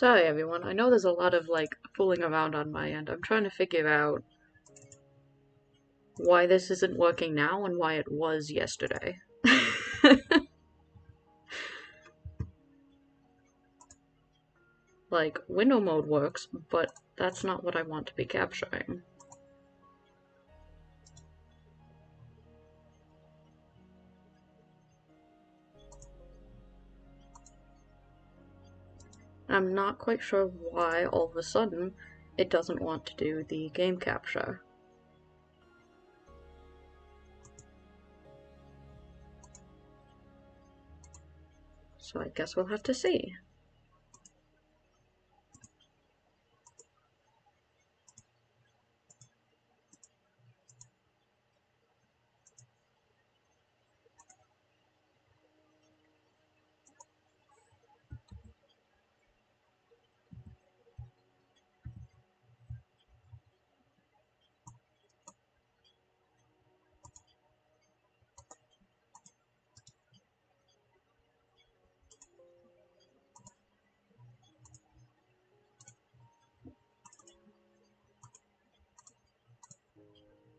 Sorry everyone, I know there's a lot of like fooling around on my end. I'm trying to figure out why this isn't working now and why it was yesterday. Like, window mode works, but that's not what I want to be capturing. I'm not quite sure why all of a sudden it doesn't want to do the game capture. So I guess we'll have to see.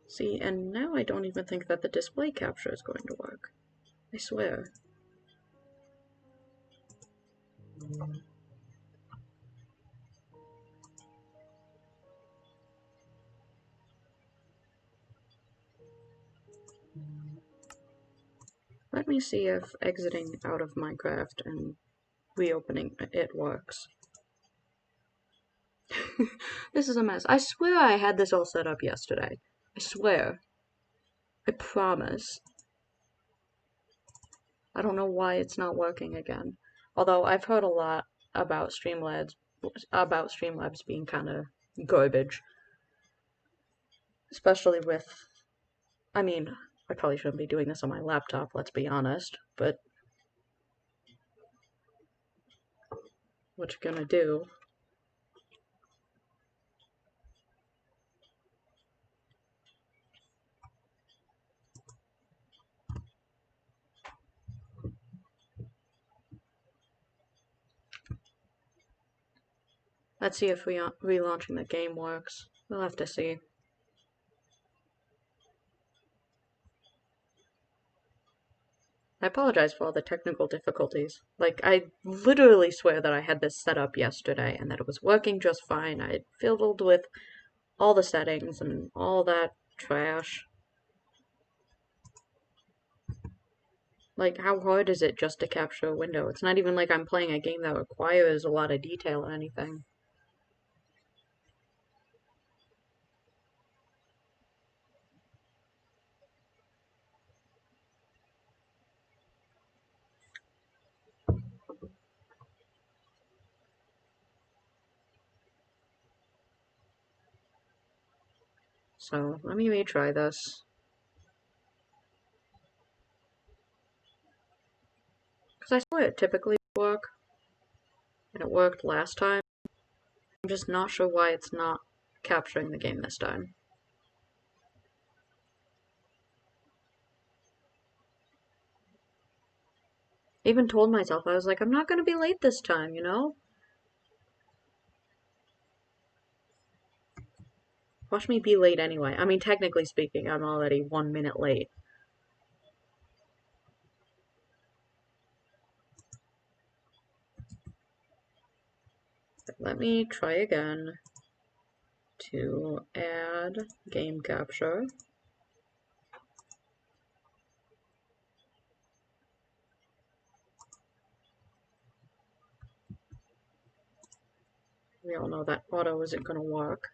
See, and now I don't even think that the display capture is going to work. I swear. Let me see if exiting out of Minecraft and reopening it works. This is a mess. I swear I had this all set up yesterday. I swear. I promise. I don't know why it's not working again. Although I've heard a lot about Streamlabs being kind of garbage. Especially with, I mean, I probably shouldn't be doing this on my laptop, let's be honest, but what you gonna do? Let's see if relaunching the game works. We'll have to see. I apologize for all the technical difficulties. Like, I literally swear that I had this set up yesterday and that it was working just fine. I had fiddled with all the settings and all that trash. Like, how hard is it just to capture a window? It's not even like I'm playing a game that requires a lot of detail or anything. So, let me retry this. Because I swear it typically work, and it worked last time. I'm just not sure why it's not capturing the game this time. Even told myself, I was like, I'm not gonna be late this time, you know? Watch me be late anyway. I mean, technically speaking, I'm already 1 minute late. But let me try again to add game capture. We all know that auto isn't gonna work.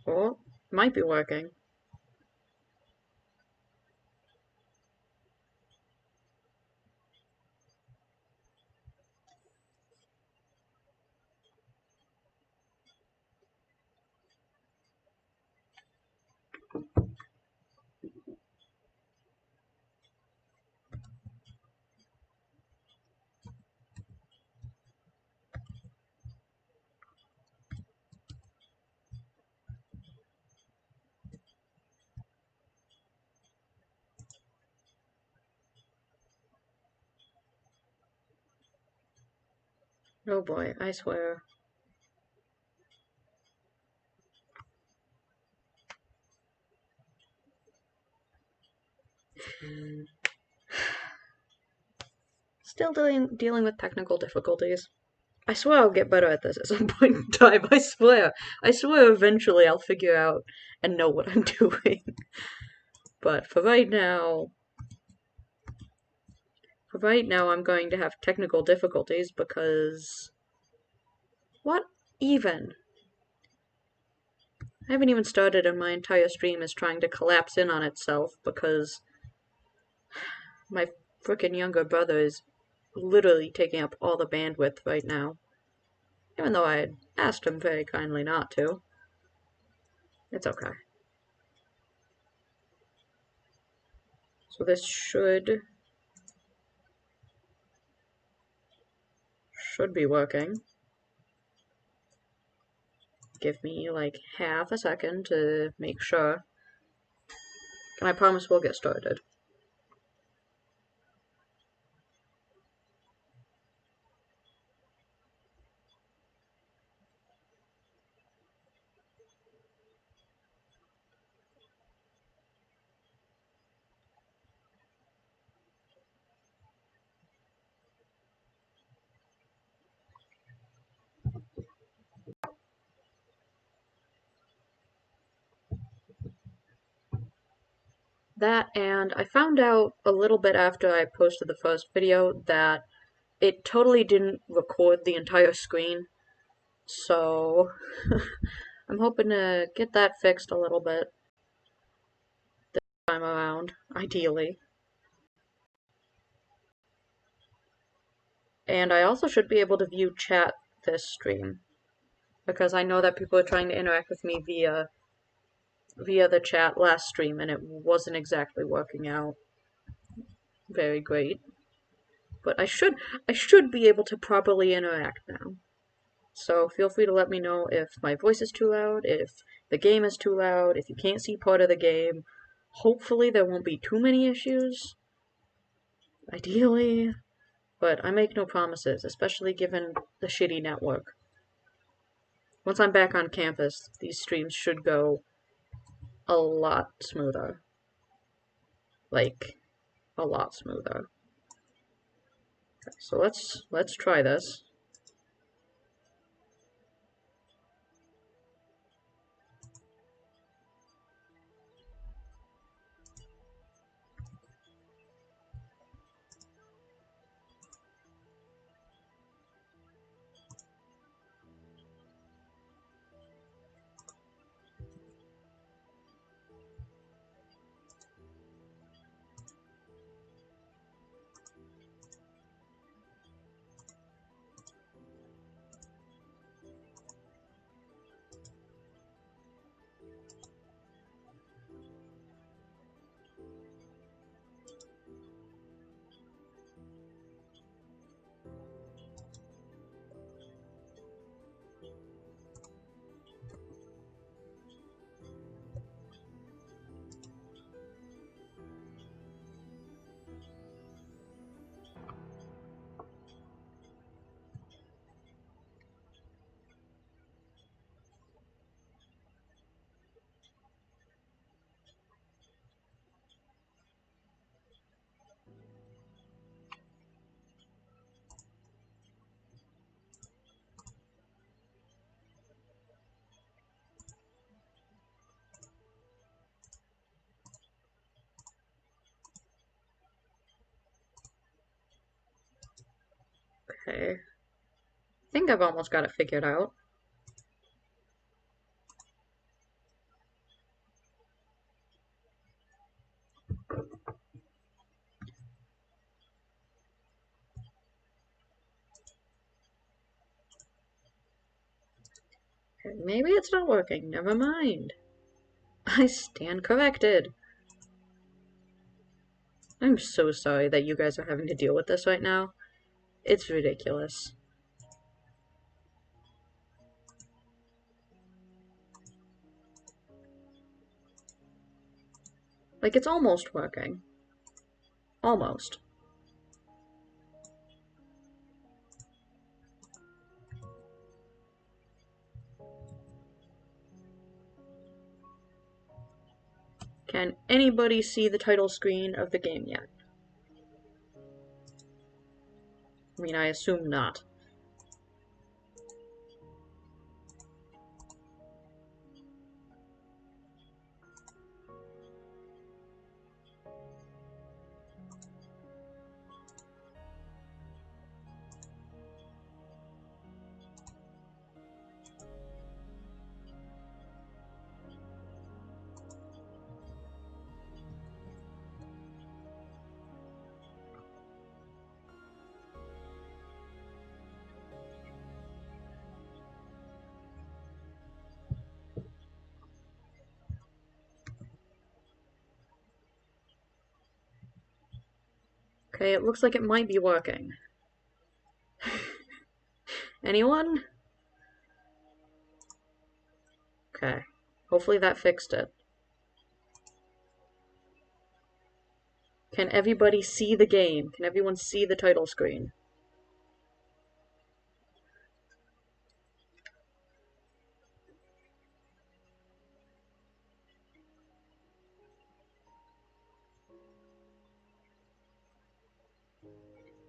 Oh, might be working. Oh boy, I swear. Still dealing with technical difficulties. I swear I'll get better at this at some point in time. I swear. I swear eventually I'll figure out and know what I'm doing. But for right now, I'm going to have technical difficulties because... What even? I haven't even started and my entire stream is trying to collapse in on itself because my frickin' younger brother is literally taking up all the bandwidth right now. Even though I had asked him very kindly not to. It's okay. So this should be working. Give me like half a second to make sure. And I promise we'll get started. That, and I found out a little bit after I posted the first video that it totally didn't record the entire screen. So I'm hoping to get that fixed a little bit this time around, ideally. And I also should be able to view chat this stream, because I know that people are trying to interact with me via the chat last stream, and it wasn't exactly working out very great. But I should be able to properly interact now. So feel free to let me know if my voice is too loud, if the game is too loud, if you can't see part of the game. Hopefully there won't be too many issues. Ideally. But I make no promises, especially given the shitty network. Once I'm back on campus, these streams should go a lot smoother. Like, a lot smoother. Okay, so let's try this. Okay. I think I've almost got it figured out. Okay, maybe it's not working. Never mind. I stand corrected. I'm so sorry that you guys are having to deal with this right now. It's ridiculous. Like, it's almost working. Almost. Can anybody see the title screen of the game yet? I mean, I assume not. Okay, it looks like it might be working. Anyone? Okay. Hopefully that fixed it. Can everybody see the game? Can everyone see the title screen?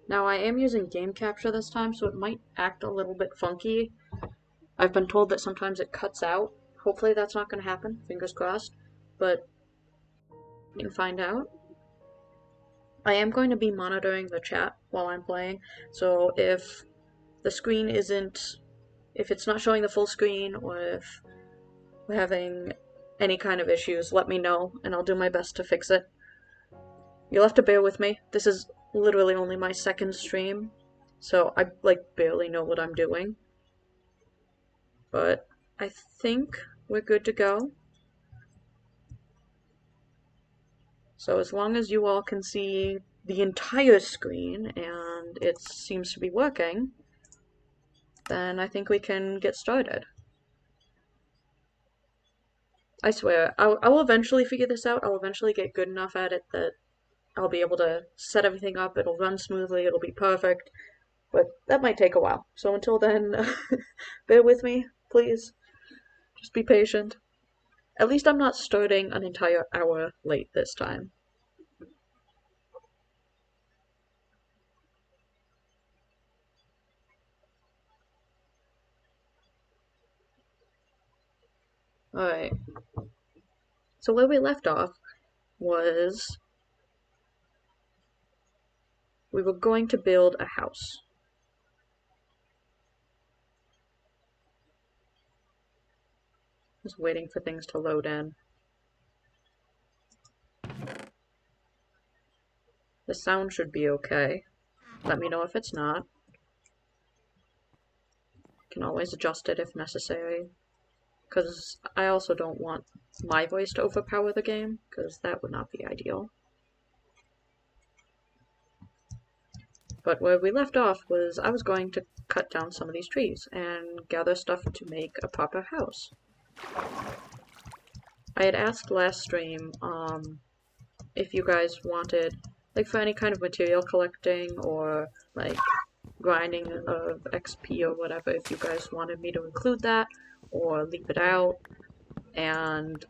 Now, I am using game capture this time, so it might act a little bit funky. I've been told that sometimes it cuts out. Hopefully that's not going to happen, fingers crossed, but we can find out. I am going to be monitoring the chat while I'm playing, so if the screen isn't, if it's not showing the full screen, or if we're having any kind of issues, let me know, and I'll do my best to fix it. You'll have to bear with me. This is literally only my second stream, so I, barely know what I'm doing. But I think we're good to go. So as long as you all can see the entire screen and it seems to be working, then I think we can get started. I swear, I will eventually figure this out. I'll eventually get good enough at it that I'll be able to set everything up. It'll run smoothly. It'll be perfect. But that might take a while. So until then, bear with me, please. Just be patient. At least I'm not starting an entire hour late this time. Alright. So where we left off was we were going to build a house. Just waiting for things to load in. The sound should be okay. Let me know if it's not. Can always adjust it if necessary. Because I also don't want my voice to overpower the game, because that would not be ideal. But where we left off was I was going to cut down some of these trees and gather stuff to make a proper house. I had asked last stream if you guys wanted, for any kind of material collecting or grinding of XP or whatever, if you guys wanted me to include that or leave it out. And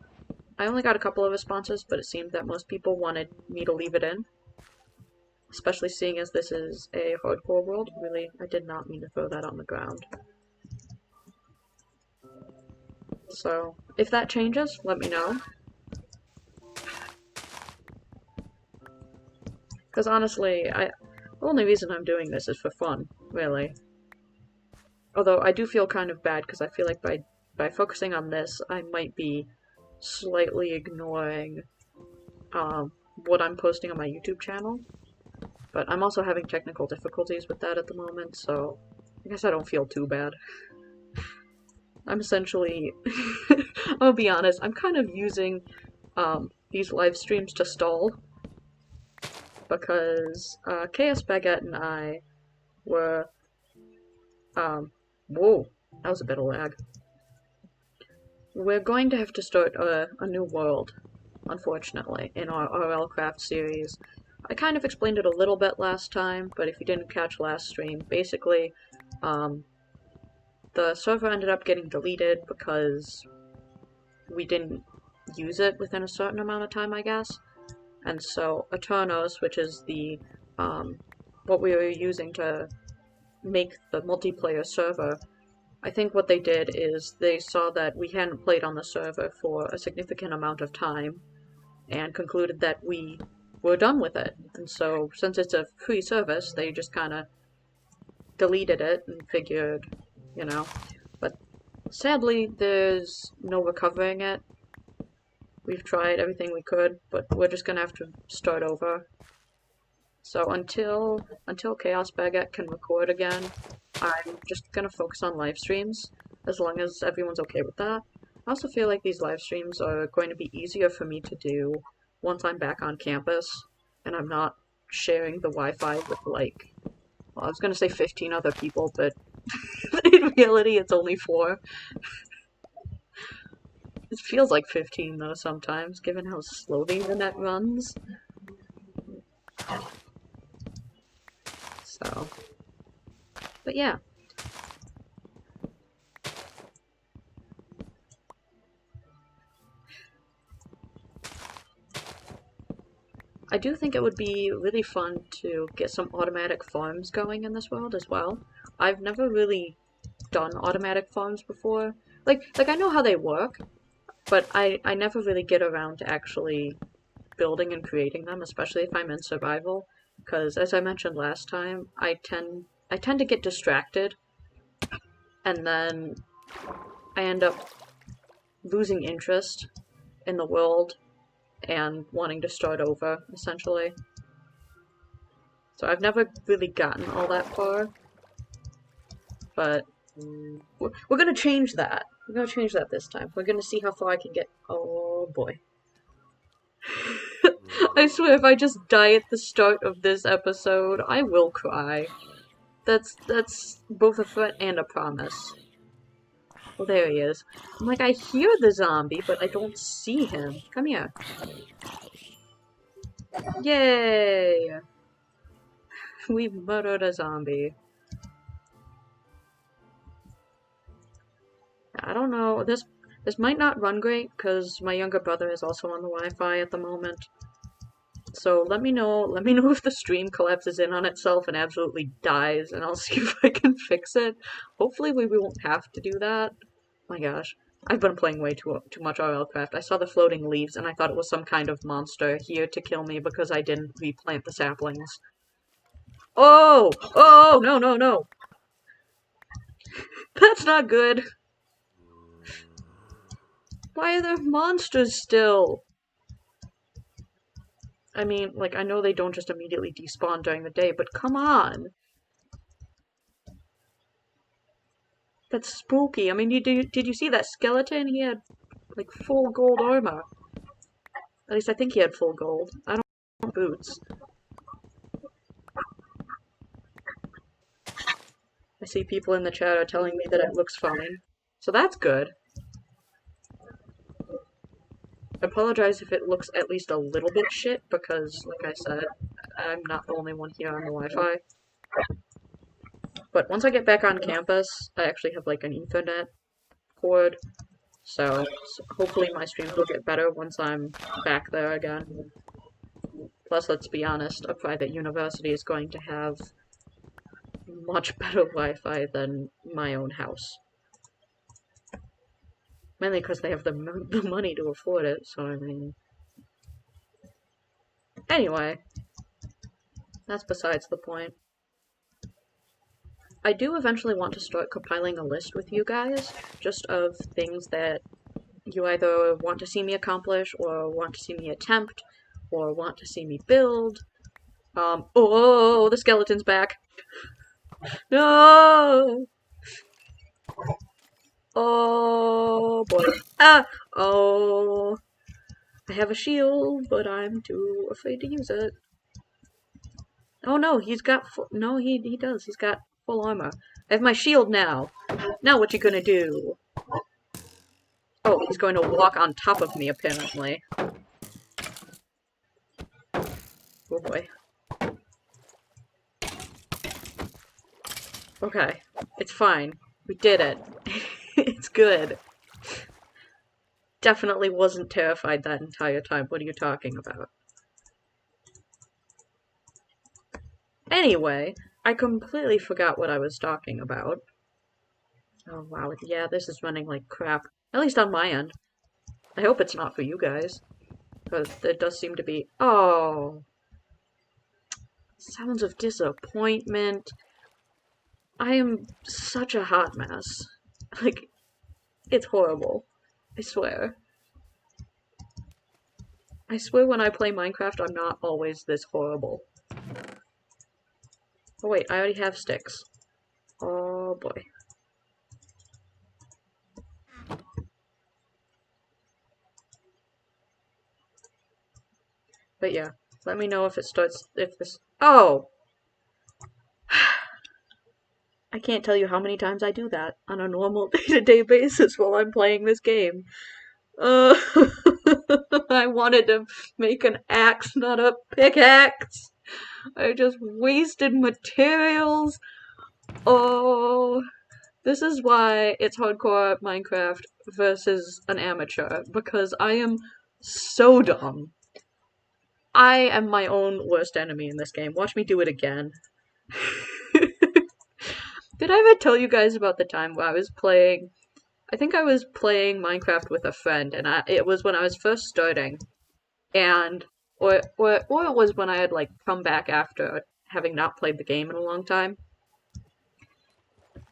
I only got a couple of responses, but it seemed that most people wanted me to leave it in. Especially seeing as this is a hardcore world. Really, I did not mean to throw that on the ground. So, if that changes, let me know. Because honestly, the only reason I'm doing this is for fun, really. Although I do feel kind of bad, because I feel like by focusing on this, I might be slightly ignoring what I'm posting on my YouTube channel. But I'm also having technical difficulties with that at the moment, so I guess I don't feel too bad. I'm essentially, I'll be honest, I'm kind of using these live streams to stall. Because KS Baguette and I were, whoa, that was a bit of lag. We're going to have to start a new world, unfortunately, in our RL Craft series. I kind of explained it a little bit last time, but if you didn't catch last stream, basically, the server ended up getting deleted because we didn't use it within a certain amount of time, I guess. And so Eternos, which is the what we were using to make the multiplayer server, I think what they did is they saw that we hadn't played on the server for a significant amount of time and concluded that we were done with it. And so, since it's a free service, they just kind of deleted it and figured, you know. But sadly, there's no recovering it. We've tried everything we could, but we're just gonna have to start over. So until Chaos Baguette can record again, I'm just gonna focus on live streams, as long as everyone's okay with that. I also feel like these live streams are going to be easier for me to do once I'm back on campus, and I'm not sharing the Wi-Fi with, like, well, I was gonna say 15 other people, but in reality it's only 4. It feels like 15 though sometimes, given how slowly the net runs. So, but yeah. I do think it would be really fun to get some automatic farms going in this world as well. I've never really done automatic farms before. Like I know how they work, but I never really get around to actually building and creating them, especially if I'm in survival. Because as I mentioned last time, I tend to get distracted, and then I end up losing interest in the world and wanting to start over, essentially. So I've never really gotten all that far, but we're gonna change that. We're gonna change that this time. We're gonna see how far I can get. Oh boy. I swear if I just die at the start of this episode, I will cry. That's both a threat and a promise. Well, there he is. I'm like, I hear the zombie, but I don't see him. Come here. Yay! We've murdered a zombie. I don't know. This might not run great because my younger brother is also on the Wi-Fi at the moment. So let me know if the stream collapses in on itself and absolutely dies, and I'll see if I can fix it. Hopefully we won't have to do that. My gosh. I've been playing way too much RLCraft. I saw the floating leaves and I thought it was some kind of monster here to kill me because I didn't replant the saplings. Oh! Oh, no, no, no! That's not good! Why are there monsters still? I mean, like, I know they don't just immediately despawn during the day, but come on! That's spooky. I mean, did you see that skeleton? He had, like, full gold armor. At least I think he had full gold. I don't want boots. I see people in the chat are telling me that it looks fine. So that's good. I apologize if it looks at least a little bit shit, because, like I said, I'm not the only one here on the Wi-Fi. But once I get back on campus, I actually have, like, an Ethernet cord, so hopefully my streams will get better once I'm back there again. Plus, let's be honest, a private university is going to have much better Wi-Fi than my own house. Mainly because they have the money to afford it, so I mean... Anyway, that's besides the point. I do eventually want to start compiling a list with you guys, just of things that you either want to see me accomplish, or want to see me attempt, or want to see me build. Oh, the skeleton's back! No! Oh, boy. Ah! Oh... I have a shield, but I'm too afraid to use it. Oh no, he's got no, he does. He's got full armor. I have my shield now. Now what you gonna do? Oh, he's going to walk on top of me, apparently. Oh boy. Okay. It's fine. We did it. It's good. definitely wasn't terrified that entire time. What are you talking about? Anyway, I completely forgot what I was talking about. Oh wow, yeah, this is running like crap. At least on my end. I hope it's not for you guys. Because there does seem to be... Oh! Sounds of disappointment. I am such a hot mess. Like, it's horrible. I swear. I swear when I play Minecraft, I'm not always this horrible. Oh wait, I already have sticks. Oh boy. But yeah, let me know if it starts, if this... Oh! I can't tell you how many times I do that on a normal day-to-day basis while I'm playing this game. Uh, I wanted to make an axe, not a pickaxe. I just wasted materials. Oh, this is why it's hardcore Minecraft versus an amateur, because I am so dumb. I am my own worst enemy in this game. Watch me do it again. Did I ever tell you guys about the time where I was playing... I think I was playing Minecraft with a friend, and it was when I was first starting, and or it was when I had like come back after having not played the game in a long time,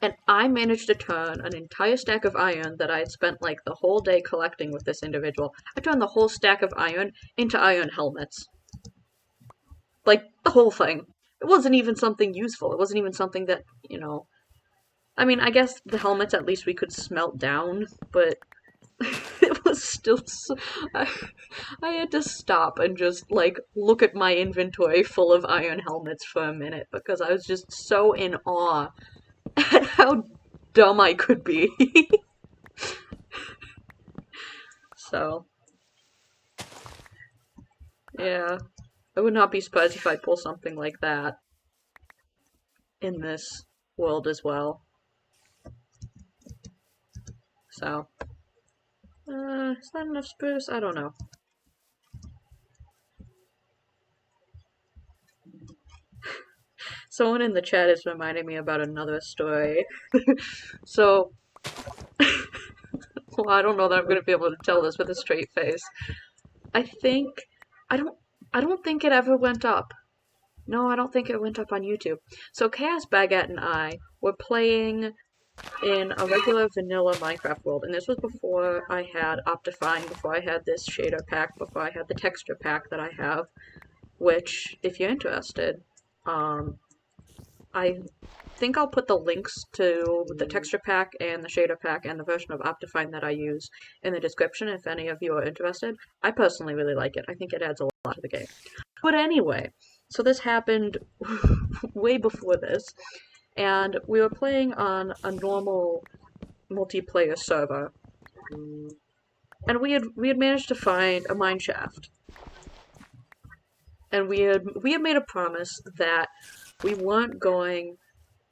and I managed to turn an entire stack of iron that I had spent like the whole day collecting with this individual. I turned the whole stack of iron into iron helmets, like the whole thing. It wasn't even something useful. It wasn't even something that, you know. I mean, I guess the helmets at least we could smelt down, but it was still so... I had to stop and just, like, look at my inventory full of iron helmets for a minute, because I was just so in awe at how dumb I could be. So, yeah. I would not be surprised if I pull something like that in this world as well. So, is that enough spruce? I don't know. Someone in the chat is reminding me about another story. So, well, I don't know that I'm gonna be able to tell this with a straight face. I think, I don't, I don't think it ever went up. No, I don't think it went up on YouTube. So Chaos Baguette and I were playing in a regular vanilla Minecraft world, and this was before I had Optifine, before I had this shader pack, before I had the texture pack that I have, which, if you're interested, I think I'll put the links to the texture pack and the shader pack and the version of Optifine that I use in the description if any of you are interested. I personally really like it. I think it adds a lot to the game. But anyway, so this happened way before this, and we were playing on a normal multiplayer server, and we had managed to find a mine shaft, and we had made a promise that we weren't going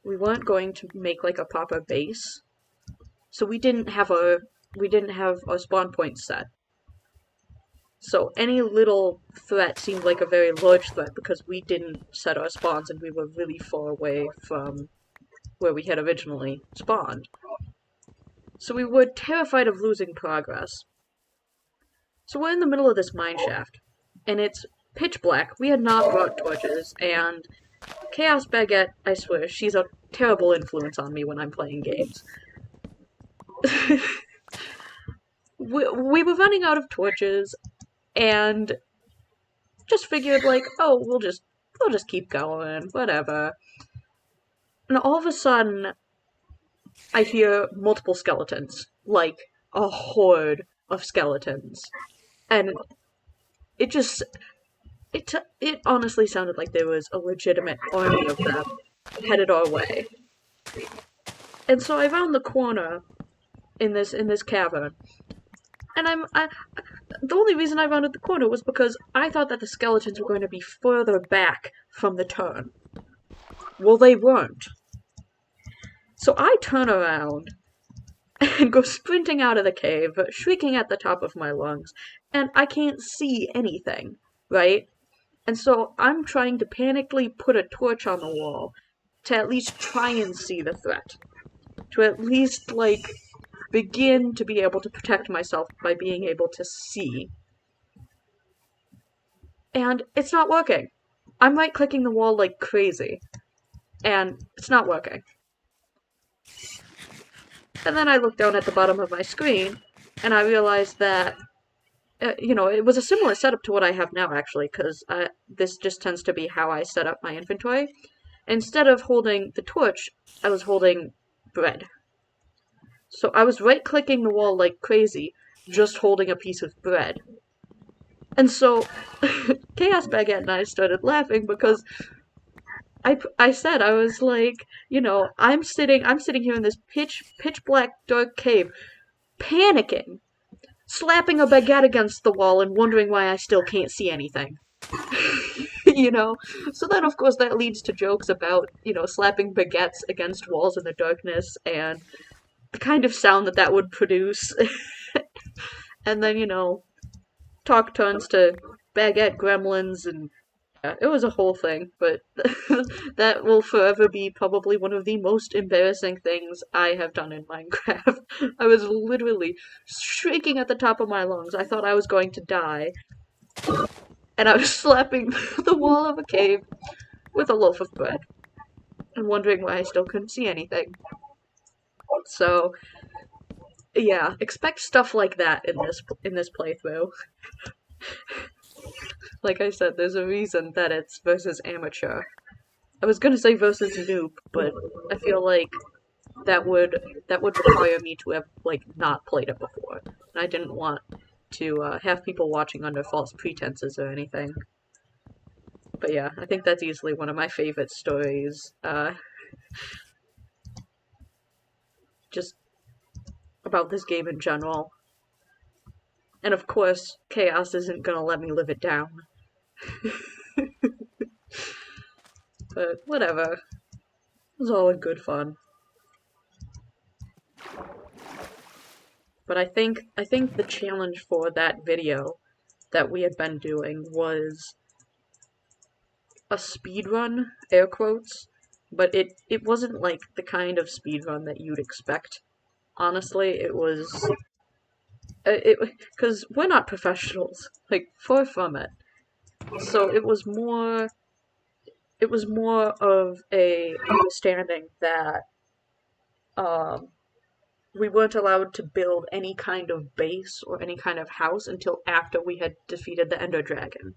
to make like a proper base, so we didn't have a spawn point set. So any little threat seemed like a very large threat because we didn't set our spawns and we were really far away from where we had originally spawned. So we were terrified of losing progress. So we're in the middle of this mine shaft, and it's pitch black. We had not brought torches, and Chaos Baguette, I swear, she's a terrible influence on me when I'm playing games. we were running out of torches, and just figured like, oh, we'll just keep going, whatever. And all of a sudden, I hear multiple skeletons, like a horde of skeletons, and it just it honestly sounded like there was a legitimate army of them headed our way. And so I round the corner in this cavern, and the only reason I rounded the corner was because I thought that the skeletons were going to be further back from the turn. Well, they weren't. So I turn around, and go sprinting out of the cave, shrieking at the top of my lungs, and I can't see anything, right? And so I'm trying to panically put a torch on the wall to at least try and see the threat. To at least, like, begin to be able to protect myself by being able to see. And it's not working. I'm right-clicking the wall like crazy, and it's not working. And then I look down at the bottom of my screen, and I realize that, it was a similar setup to what I have now, actually, because this just tends to be how I set up my inventory. Instead of holding the torch, I was holding bread. So I was right-clicking the wall like crazy, just holding a piece of bread. And so Chaos Baguette and I started laughing because I said, I was like, I'm sitting here in this pitch black dark cave, panicking, slapping a baguette against the wall and wondering why I still can't see anything. So then of course that leads to jokes about, slapping baguettes against walls in the darkness and the kind of sound that would produce. And then, talk turns to baguette gremlins, and yeah, it was a whole thing, but that will forever be probably one of the most embarrassing things I have done in Minecraft. I was literally shrieking at the top of my lungs. I thought I was going to die. And I was slapping the wall of a cave with a loaf of bread and wondering why I still couldn't see anything. So, yeah, expect stuff like that in this playthrough. Like I said, there's a reason that it's versus amateur. I was gonna say versus noob, but I feel like that would require me to have like not played it before. And I didn't want to have people watching under false pretenses or anything. But yeah, I think that's easily one of my favorite stories. Just about this game in general. And of course, Chaos isn't gonna let me live it down. But whatever. It was all in good fun. But I think the challenge for that video that we had been doing was a speedrun, air quotes, but it wasn't like the kind of speedrun that you'd expect. Honestly, it was because we're not professionals, like far from it. So it was more of a understanding that we weren't allowed to build any kind of base or any kind of house until after we had defeated the Ender Dragon.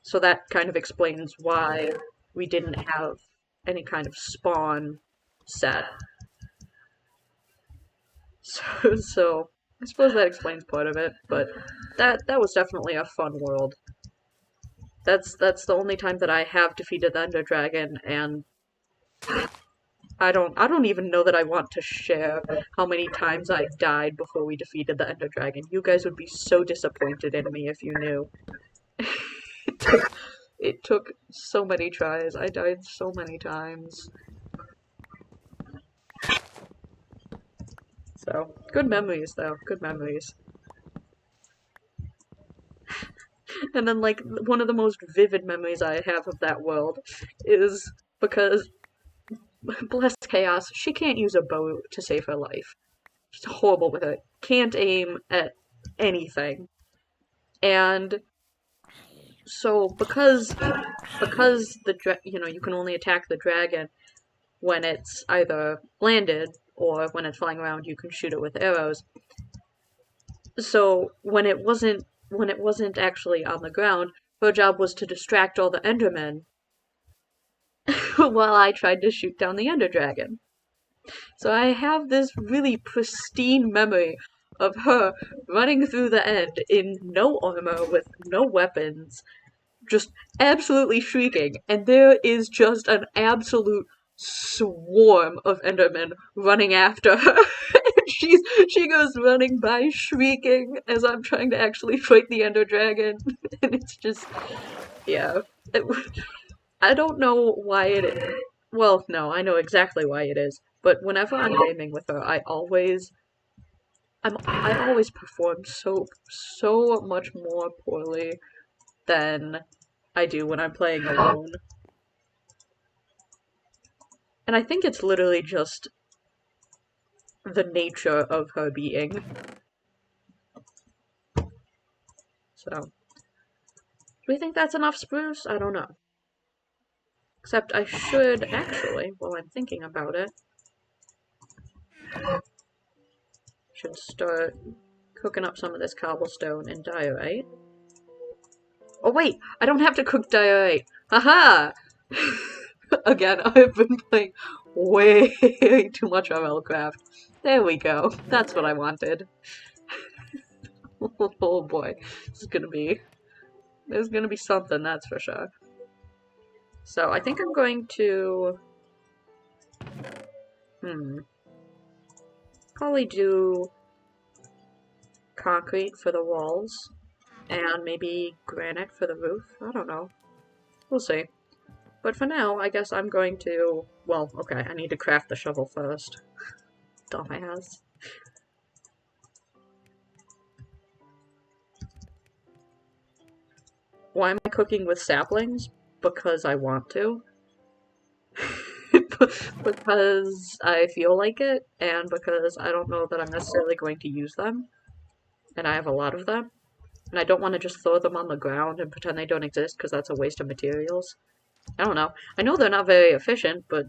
So that kind of explains why we didn't have any kind of spawn set. So I suppose that explains part of it, but that was definitely a fun world. That's the only time that I have defeated the Ender Dragon, and I don't even know that I want to share how many times I died before we defeated the Ender Dragon. You guys would be so disappointed in me if you knew. It took so many tries. I died so many times. So, good memories though. Good memories. And then, like, one of the most vivid memories I have of that world is because, bless Chaos, she can't use a bow to save her life. She's horrible with it. Can't aim at anything. And so, because you can only attack the dragon when it's either landed or when it's flying around, you can shoot it with arrows. So when it wasn't actually on the ground, her job was to distract all the Endermen while I tried to shoot down the Ender Dragon. So I have this really pristine memory of her running through the end in no armor with no weapons, just absolutely shrieking, and there is just an absolute swarm of Endermen running after her. She goes running by shrieking as I'm trying to actually fight the Ender Dragon, and it's just, yeah. I don't know why it is. Well, no, I know exactly why it is. But whenever I'm gaming with her, I always I always perform so much more poorly than I do when I'm playing alone. And I think it's literally just the nature of her being. So, do we think that's enough spruce? I don't know. Except I should actually, while I'm thinking about it, should start cooking up some of this cobblestone and diorite. Oh wait, I don't have to cook diorite. Haha! Again, I've been playing way too much RLCraft. There we go. That's what I wanted. Oh boy, this is gonna be... There's gonna be something, that's for sure. So, I think I'm going to... Probably do concrete for the walls, and maybe granite for the roof. I don't know. We'll see. But for now, I guess I'm going to... Well, okay, I need to craft the shovel first. Dumbass. Why am I cooking with saplings? Because I want to. Because I feel like it, and because I don't know that I'm necessarily going to use them. And I have a lot of them. And I don't want to just throw them on the ground and pretend they don't exist, because that's a waste of materials. I don't know. I know they're not very efficient, but,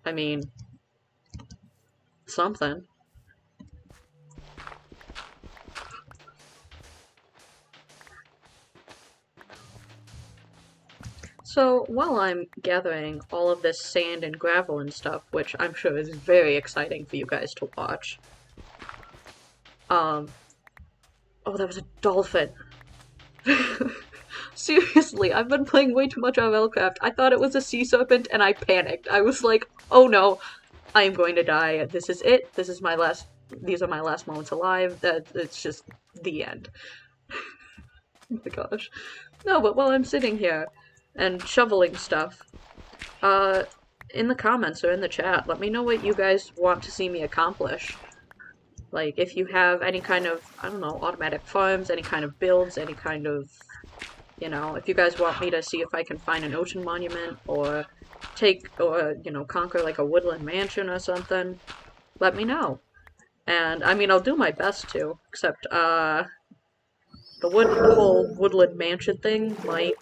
I mean, something. So, while I'm gathering all of this sand and gravel and stuff, which I'm sure is very exciting for you guys to watch, oh, that was a dolphin. Seriously, I've been playing way too much RLCraft. I thought it was a sea serpent and I panicked. I was like, oh no, I am going to die. This is it. This is my last, these are my last moments alive. It's just the end. Oh my gosh. No, but while I'm sitting here and shoveling stuff, in the comments or in the chat, let me know what you guys want to see me accomplish. Like, if you have any kind of, I don't know, automatic farms, any kind of builds, any kind of, you know, if you guys want me to see if I can find an ocean monument, or you know, conquer like a woodland mansion or something, let me know. And, I mean, I'll do my best to, except, the whole woodland mansion thing might,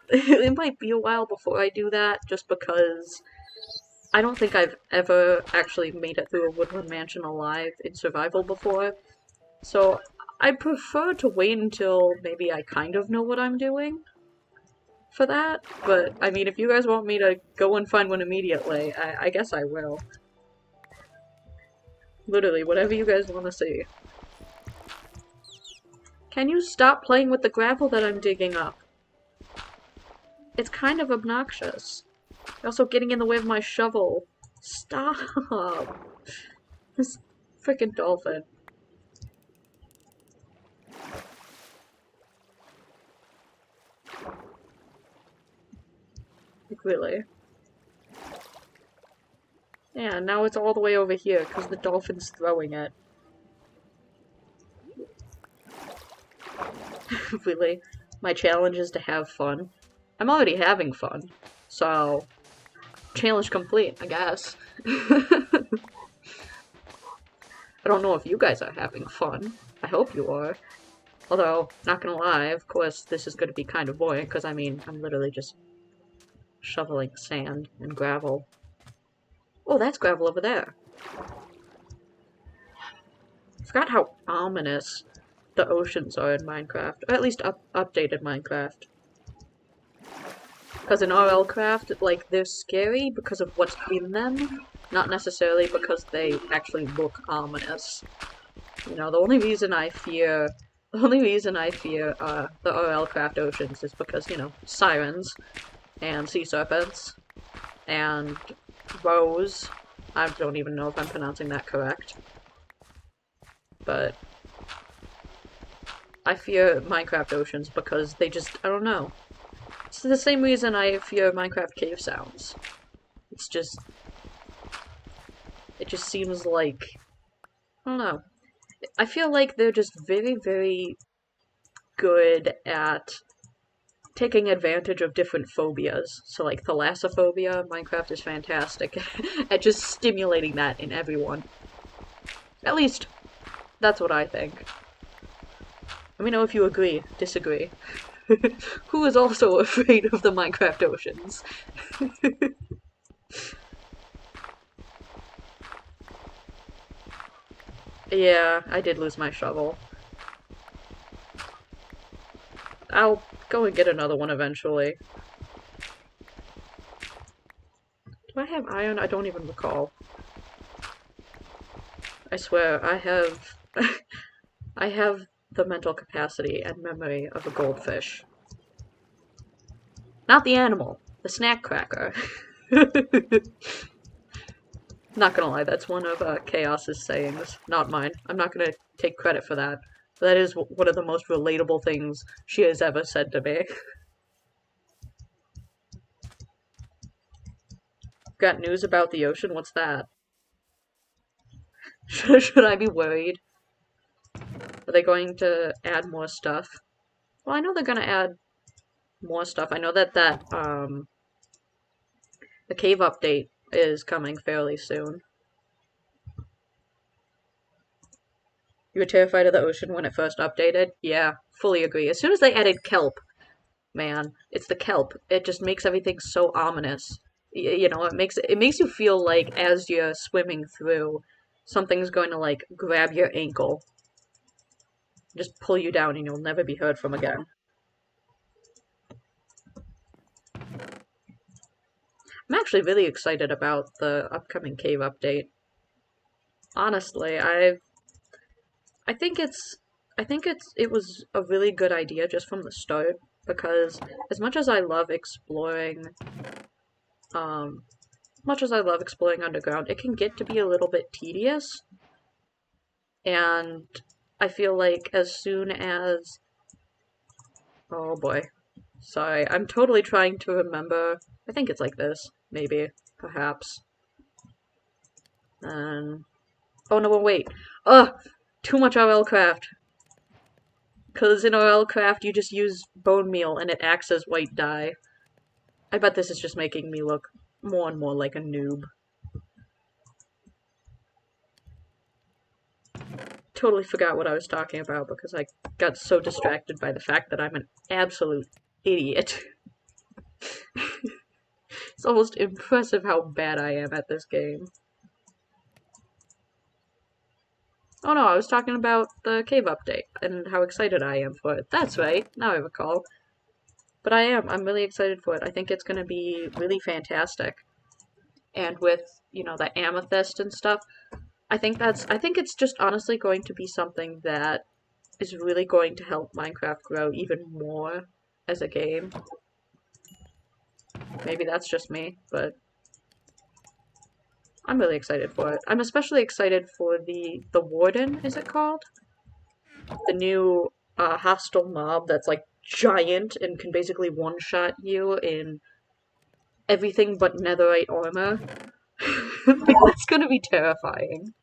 it might be a while before I do that, just because I don't think I've ever actually made it through a woodland mansion alive in survival before, so I prefer to wait until maybe I kind of know what I'm doing for that, but I mean, if you guys want me to go and find one immediately, I guess I will. Literally, whatever you guys want to see. Can you stop playing with the gravel that I'm digging up? It's kind of obnoxious. You're also getting in the way of my shovel. Stop! This freaking dolphin. Like, really? Yeah, now it's all the way over here, because the dolphin's throwing it. Really? My challenge is to have fun. I'm already having fun, so... Challenge complete, I guess. I don't know if you guys are having fun. I hope you are. Although, not gonna lie, of course, this is gonna be kind of boring, because, I mean, I'm literally just shoveling sand and gravel. Oh, that's gravel over there. I forgot how ominous the oceans are in Minecraft. Or at least updated Minecraft. Because in RLCraft, like, they're scary because of what's in them, not necessarily because they actually look ominous. You know, the only reason I fear the RLCraft oceans is because, you know, sirens, and sea serpents, and rose. I don't even know if I'm pronouncing that correct. But I fear Minecraft oceans because they just, I don't know. It's the same reason I fear Minecraft cave sounds. It's just... It just seems like... I don't know. I feel like they're just very, very good at taking advantage of different phobias. So, like, thalassophobia, Minecraft is fantastic at just stimulating that in everyone. At least, that's what I think. Let me know if you agree, disagree. Who is also afraid of the Minecraft oceans? Yeah, I did lose my shovel. I'll go and get another one eventually. Do I have iron? I don't even recall. I swear, I have... I have the mental capacity and memory of a goldfish. Not the animal, the snack cracker. Not gonna lie, that's one of Chaos's sayings, not mine. I'm not gonna take credit for that. That is one of the most relatable things she has ever said to me. Got news about the ocean? What's that? Should I be worried? Are they going to add more stuff? Well, I know they're gonna add more stuff. I know that the cave update is coming fairly soon. You were terrified of the ocean when it first updated? Yeah, fully agree. As soon as they added kelp, man, it's the kelp. It just makes everything so ominous. You know, it makes you feel like as you're swimming through, something's going to like grab your ankle, just pull you down, and you'll never be heard from again. I'm actually really excited about the upcoming cave update. Honestly, I think it's it was a really good idea just from the start because as much as I love exploring um much as I love exploring underground, it can get to be a little bit tedious, and I feel like as soon as oh boy. Sorry, I'm totally trying to remember. I think it's like this, maybe, perhaps. And oh no, wait. Ugh, too much RL craft. Because in RL craft, you just use bone meal and it acts as white dye. I bet this is just making me look more and more like a noob. Totally forgot what I was talking about because I got so distracted by the fact that I'm an absolute idiot. It's almost impressive how bad I am at this game. Oh no, I was talking about the cave update and how excited I am for it. That's right, now I recall. But I am. I'm really excited for it. I think it's going to be really fantastic. And with, you know, the amethyst and stuff, I think it's just honestly going to be something that is really going to help Minecraft grow even more as a game. Maybe that's just me, but I'm really excited for it. I'm especially excited for the Warden, is it called? The new hostile mob that's like giant and can basically one-shot you in everything but netherite armor. Like, that's gonna be terrifying.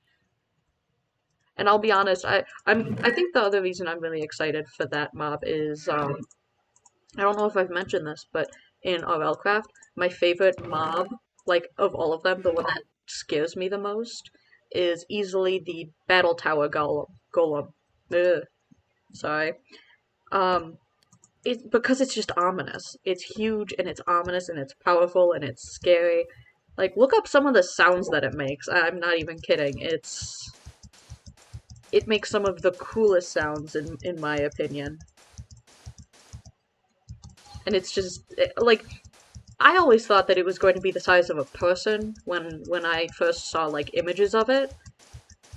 And I'll be honest, I think the other reason I'm really excited for that mob is I don't know if I've mentioned this, but in RLcraft, my favorite mob, like of all of them, the one that scares me the most, is easily the battle tower golem. Ugh, sorry. Um, it's because it's just ominous. It's huge and it's ominous and it's powerful and it's scary. Like, look up some of the sounds that it makes. I'm not even kidding. It makes some of the coolest sounds in my opinion. And it's just like I always thought that it was going to be the size of a person when I first saw like images of it.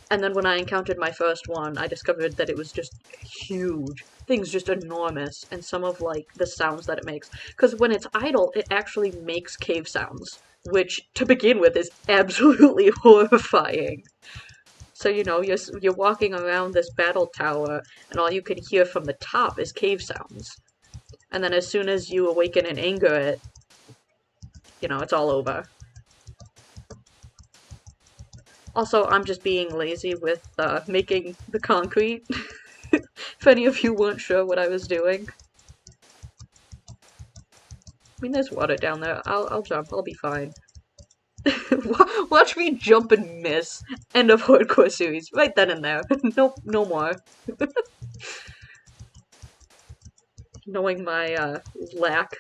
And then when I encountered my first one, I discovered that it was just huge. Things just enormous, and some of like the sounds that it makes. Because when it's idle, it actually makes cave sounds, which to begin with is absolutely horrifying. So you know you're walking around this battle tower, and all you can hear from the top is cave sounds. And then as soon as you awaken and anger it, you know it's all over. Also, I'm just being lazy with making the concrete. If any of you weren't sure what I was doing. I mean, there's water down there. I'll jump. I'll be fine. Watch me jump and miss. End of hardcore series. Right then and there. Nope, no more. Knowing my lack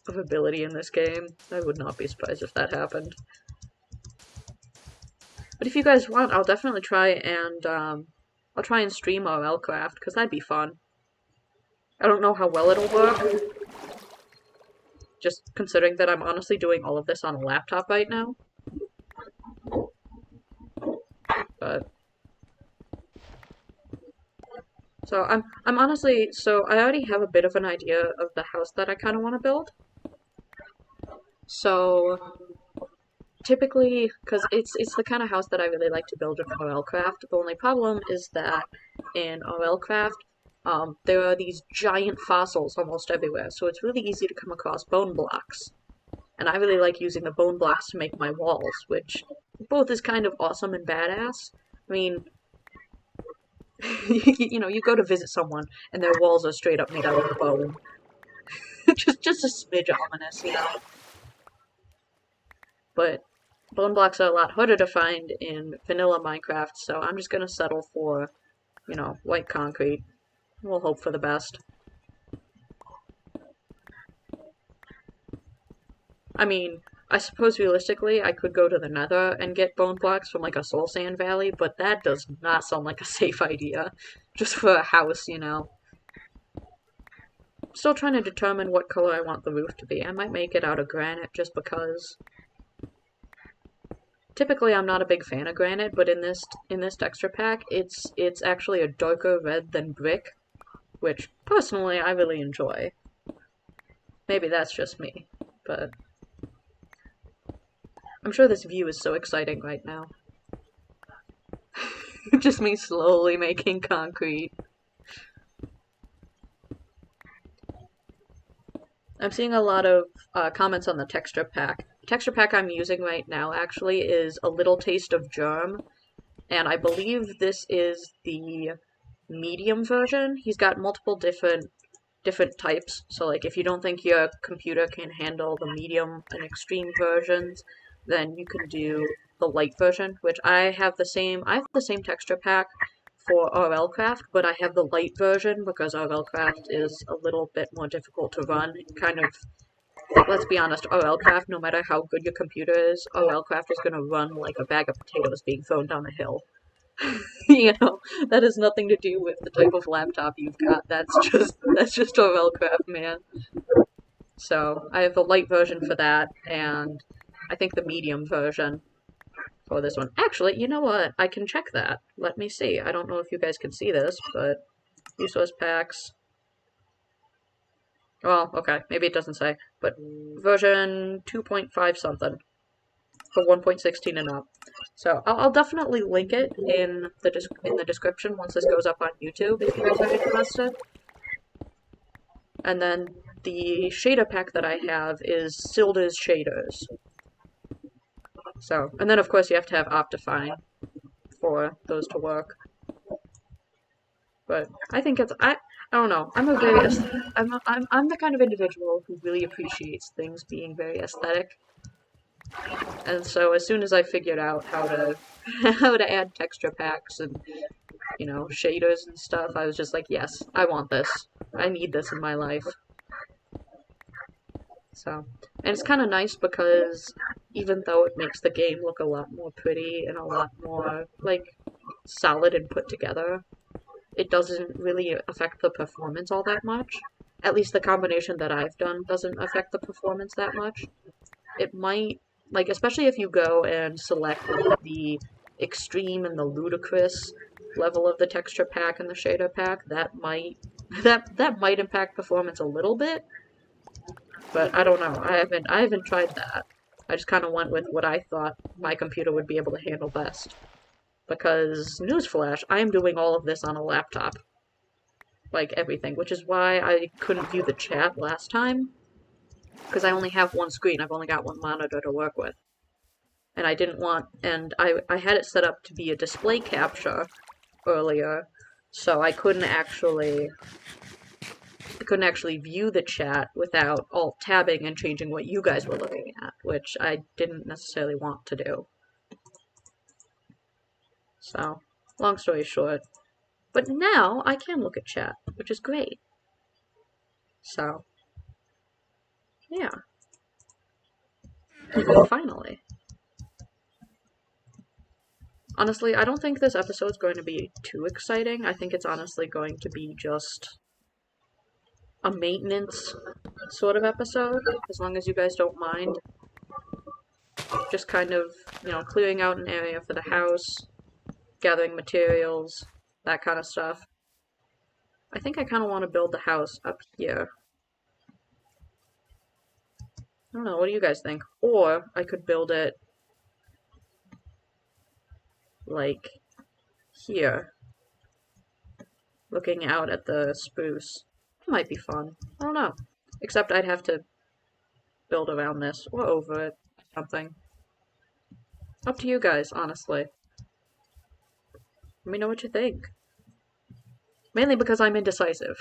of ability in this game, I would not be surprised if that happened. But if you guys want, I'll definitely try and stream OLCraft because that'd be fun. I don't know how well it'll work, just considering that I'm honestly doing all of this on a laptop right now. But so I'm honestly so I already have a bit of an idea of the house that I kind of want to build. So typically, because it's the kind of house that I really like to build in OLCraft. The only problem is that in OLCraft, there are these giant fossils almost everywhere, so it's really easy to come across bone blocks. And I really like using the bone blocks to make my walls, which both is kind of awesome and badass. I mean, you know, you go to visit someone and their walls are straight up made out of bone. just a smidge ominous, you know. But bone blocks are a lot harder to find in vanilla Minecraft, so I'm just gonna settle for, you know, white concrete. We'll hope for the best. I mean, I suppose realistically I could go to the Nether and get bone blocks from like a soul sand valley, but that does not sound like a safe idea. Just for a house, you know. Still trying to determine what color I want the roof to be. I might make it out of granite just because. Typically I'm not a big fan of granite, but in this texture pack, it's actually a darker red than brick, which personally I really enjoy. Maybe that's just me, but I'm sure this view is so exciting right now. Just me slowly making concrete. I'm seeing a lot of comments on the texture pack. The texture pack I'm using right now actually is A Little Taste of Germ, and I believe this is the medium version. He's got multiple different types, so like if you don't think your computer can handle the medium and extreme versions, then you can do the light version, which I have the same texture pack for RLCraft, but I have the light version because RLCraft is a little bit more difficult to run. Kind of, let's be honest, RLCraft, no matter how good your computer is, RLCraft is going to run like a bag of potatoes being thrown down a hill. You know, that has nothing to do with the type of laptop you've got. That's just RLCraft, man. So I have the light version for that, and I think the medium version for this one. Actually, you know what? I can check that. Let me see. I don't know if you guys can see this, but resource packs. Well, okay, maybe it doesn't say, but version 2.5 something for 1.16 and up. So I'll definitely link it in the description once this goes up on YouTube if you guys are interested. And then the shader pack that I have is Silda's shaders. So, and then of course you have to have Optifine for those to work. But I think I don't know. I'm a very I'm the kind of individual who really appreciates things being very aesthetic. And so as soon as I figured out how to how to add texture packs and, you know, shaders and stuff, I was just like, yes, I want this. I need this in my life. So, and it's kind of nice because even though it makes the game look a lot more pretty and a lot more, like, solid and put together, it doesn't really affect the performance all that much. At least the combination that I've done doesn't affect the performance that much. It might, like, especially if you go and select the extreme and the ludicrous level of the texture pack and the shader pack, that might that might impact performance a little bit. But I don't know. I haven't tried that. I just kind of went with what I thought my computer would be able to handle best. Because, newsflash, I am doing all of this on a laptop. Like, everything. Which is why I couldn't view the chat last time. Because I only have one screen. I've only got one monitor to work with. and I didn't want, and I had it set up to be a display capture earlier, so I couldn't actually view the chat without alt tabbing and changing what you guys were looking at, which I didn't necessarily want to do. So, long story short. But now I can look at chat, which is great. So, yeah. Finally. Honestly, I don't think this episode's going to be too exciting. I think it's honestly going to be just a maintenance sort of episode, as long as you guys don't mind. Just kind of, clearing out an area for the house, gathering materials, that kind of stuff. I think I kind of want to build the house up here. I don't know, what do you guys think? Or I could build it like here, looking out at the spruce. It might be fun. I don't know. Except I'd have to build around this or over it, something. Up to you guys, honestly. Let me know what you think. Mainly because I'm indecisive.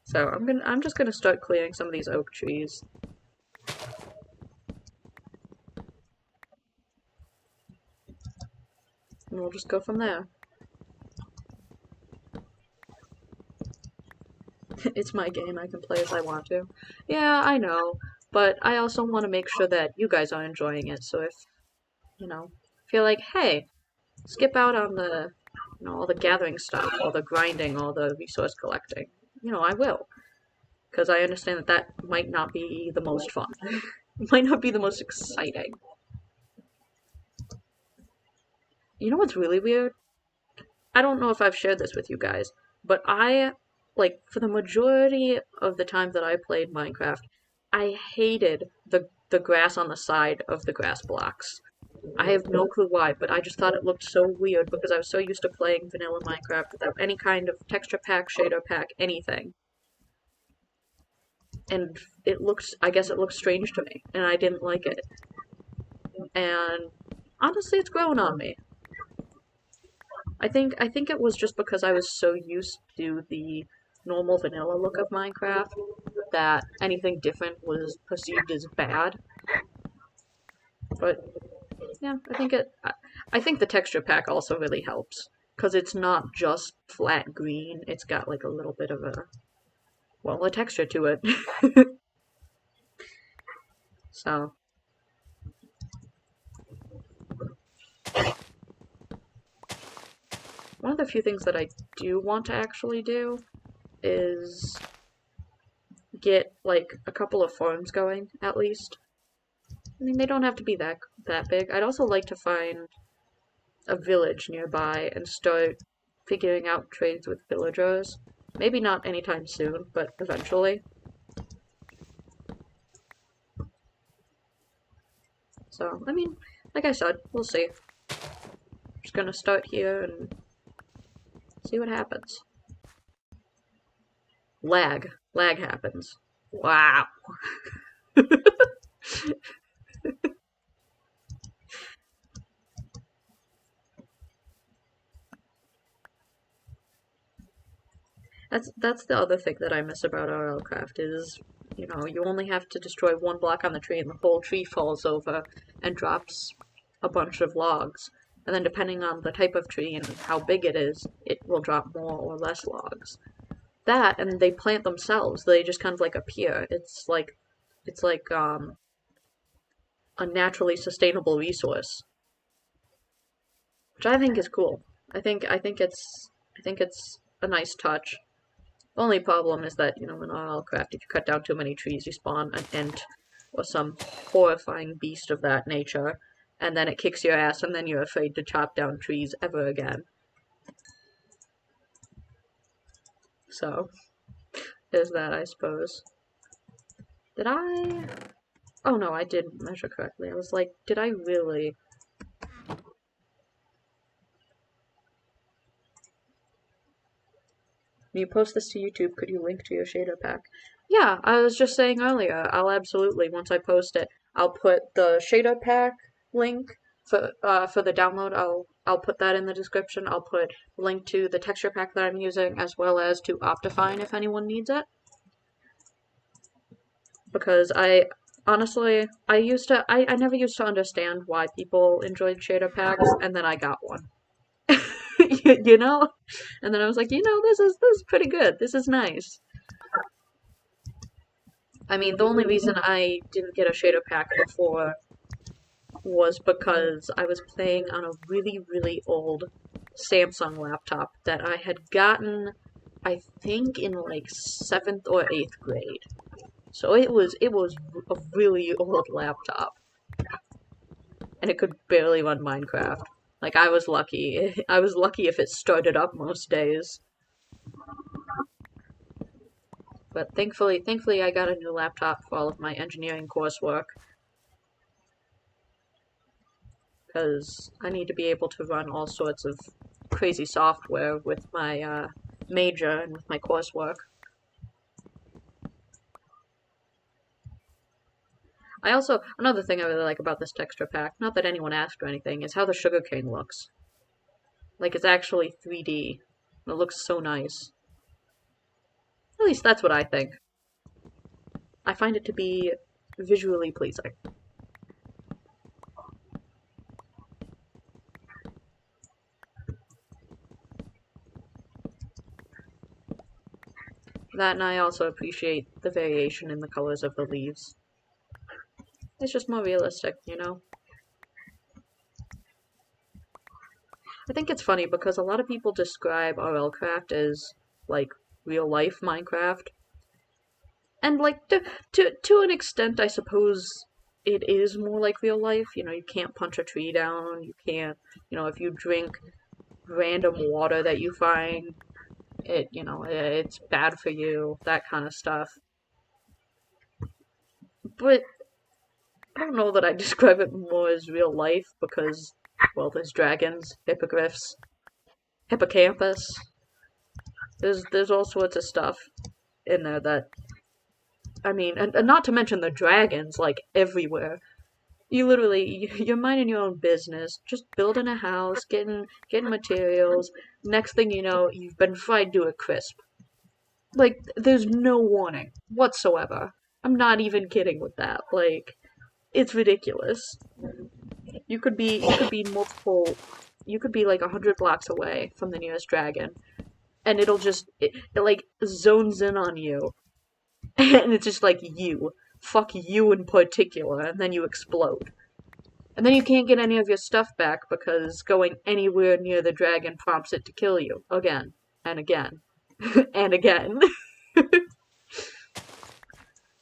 So I'm just gonna start clearing some of these oak trees. And we'll just go from there. It's my game, I can play as I want to. Yeah, I know, but I also want to make sure that you guys are enjoying it, so if, if you're like, hey, skip out on the, all the gathering stuff, all the grinding, all the resource collecting, I will. Because I understand that that might not be the most fun. It might not be the most exciting. You know what's really weird? I don't know if I've shared this with you guys, but for the majority of the time that I played Minecraft, I hated the grass on the side of the grass blocks. I have no clue why, but I just thought it looked so weird because I was so used to playing vanilla Minecraft without any kind of texture pack, shader pack, anything. And I guess it looked strange to me, and I didn't like it. And honestly, it's grown on me. I think it was just because I was so used to the normal vanilla look of Minecraft that anything different was perceived as bad. But yeah, I think the texture pack also really helps because it's not just flat green. It's got like a little bit of a texture to it. So one of the few things that I do want to actually do is get like a couple of farms going at least. I mean, they don't have to be that big. I'd also like to find a village nearby and start figuring out trades with villagers. Maybe not anytime soon, but eventually. So, I mean, like I said, we'll see. Just gonna start here and see what happens. Lag. Lag happens. Wow. That's the other thing that I miss about RLCraft is, you only have to destroy one block on the tree and the whole tree falls over and drops a bunch of logs. And then depending on the type of tree and how big it is, it will drop more or less logs. That, and they plant themselves. They just kind of like appear. It's like a naturally sustainable resource, which I think is cool. I think it's a nice touch. The only problem is that, in RLCraft, if you cut down too many trees, you spawn an ent or some horrifying beast of that nature, and then it kicks your ass, and then you're afraid to chop down trees ever again. So, there's that, I suppose. Did I? Oh no, I did measure correctly. I was like, did I really? When you post this to YouTube, could you link to your shader pack? Yeah, I was just saying earlier, I'll absolutely, once I post it, I'll put the shader pack link for the download. I'll put that in the description. I'll put a link to the texture pack that I'm using, as well as to Optifine if anyone needs it. Because honestly, I never used to understand why people enjoyed shader packs, and then I got one. you know? And then I was like, this is pretty good. This is nice. I mean, the only reason I didn't get a shader pack before was because I was playing on a really, really old Samsung laptop that I had gotten, I think, in like 7th or 8th grade. So it was a really old laptop, and it could barely run Minecraft. Like I was lucky. I was lucky if it started up most days. But thankfully I got a new laptop for all of my engineering coursework, because I need to be able to run all sorts of crazy software with my major and with my coursework. Another thing I really like about this texture pack, not that anyone asked or anything, is how the sugarcane looks. Like, it's actually 3D. It looks so nice. At least that's what I think. I find it to be visually pleasing. That, and I also appreciate the variation in the colors of the leaves. It's just more realistic, you know? I think it's funny because a lot of people describe RLCraft as, like, real-life Minecraft. And, like, to an extent, I suppose it is more like real life. You know, you can't punch a tree down, you can't, if you drink random water that you find, it's bad for you, that kind of stuff. But I don't know that I describe it more as real life because, well, there's dragons, hippogriffs, hippocampus. There's all sorts of stuff in there that, I mean, and not to mention the dragons, like, everywhere. You're minding your own business, just building a house, getting materials. Next thing you know, you've been fried to a crisp. Like, there's no warning whatsoever. I'm not even kidding with that. Like, it's ridiculous. You could be like 100 blocks away from the nearest dragon, and it like zones in on you, and it's just like fuck you in particular, and then you explode. And then you can't get any of your stuff back because going anywhere near the dragon prompts it to kill you again and again and again.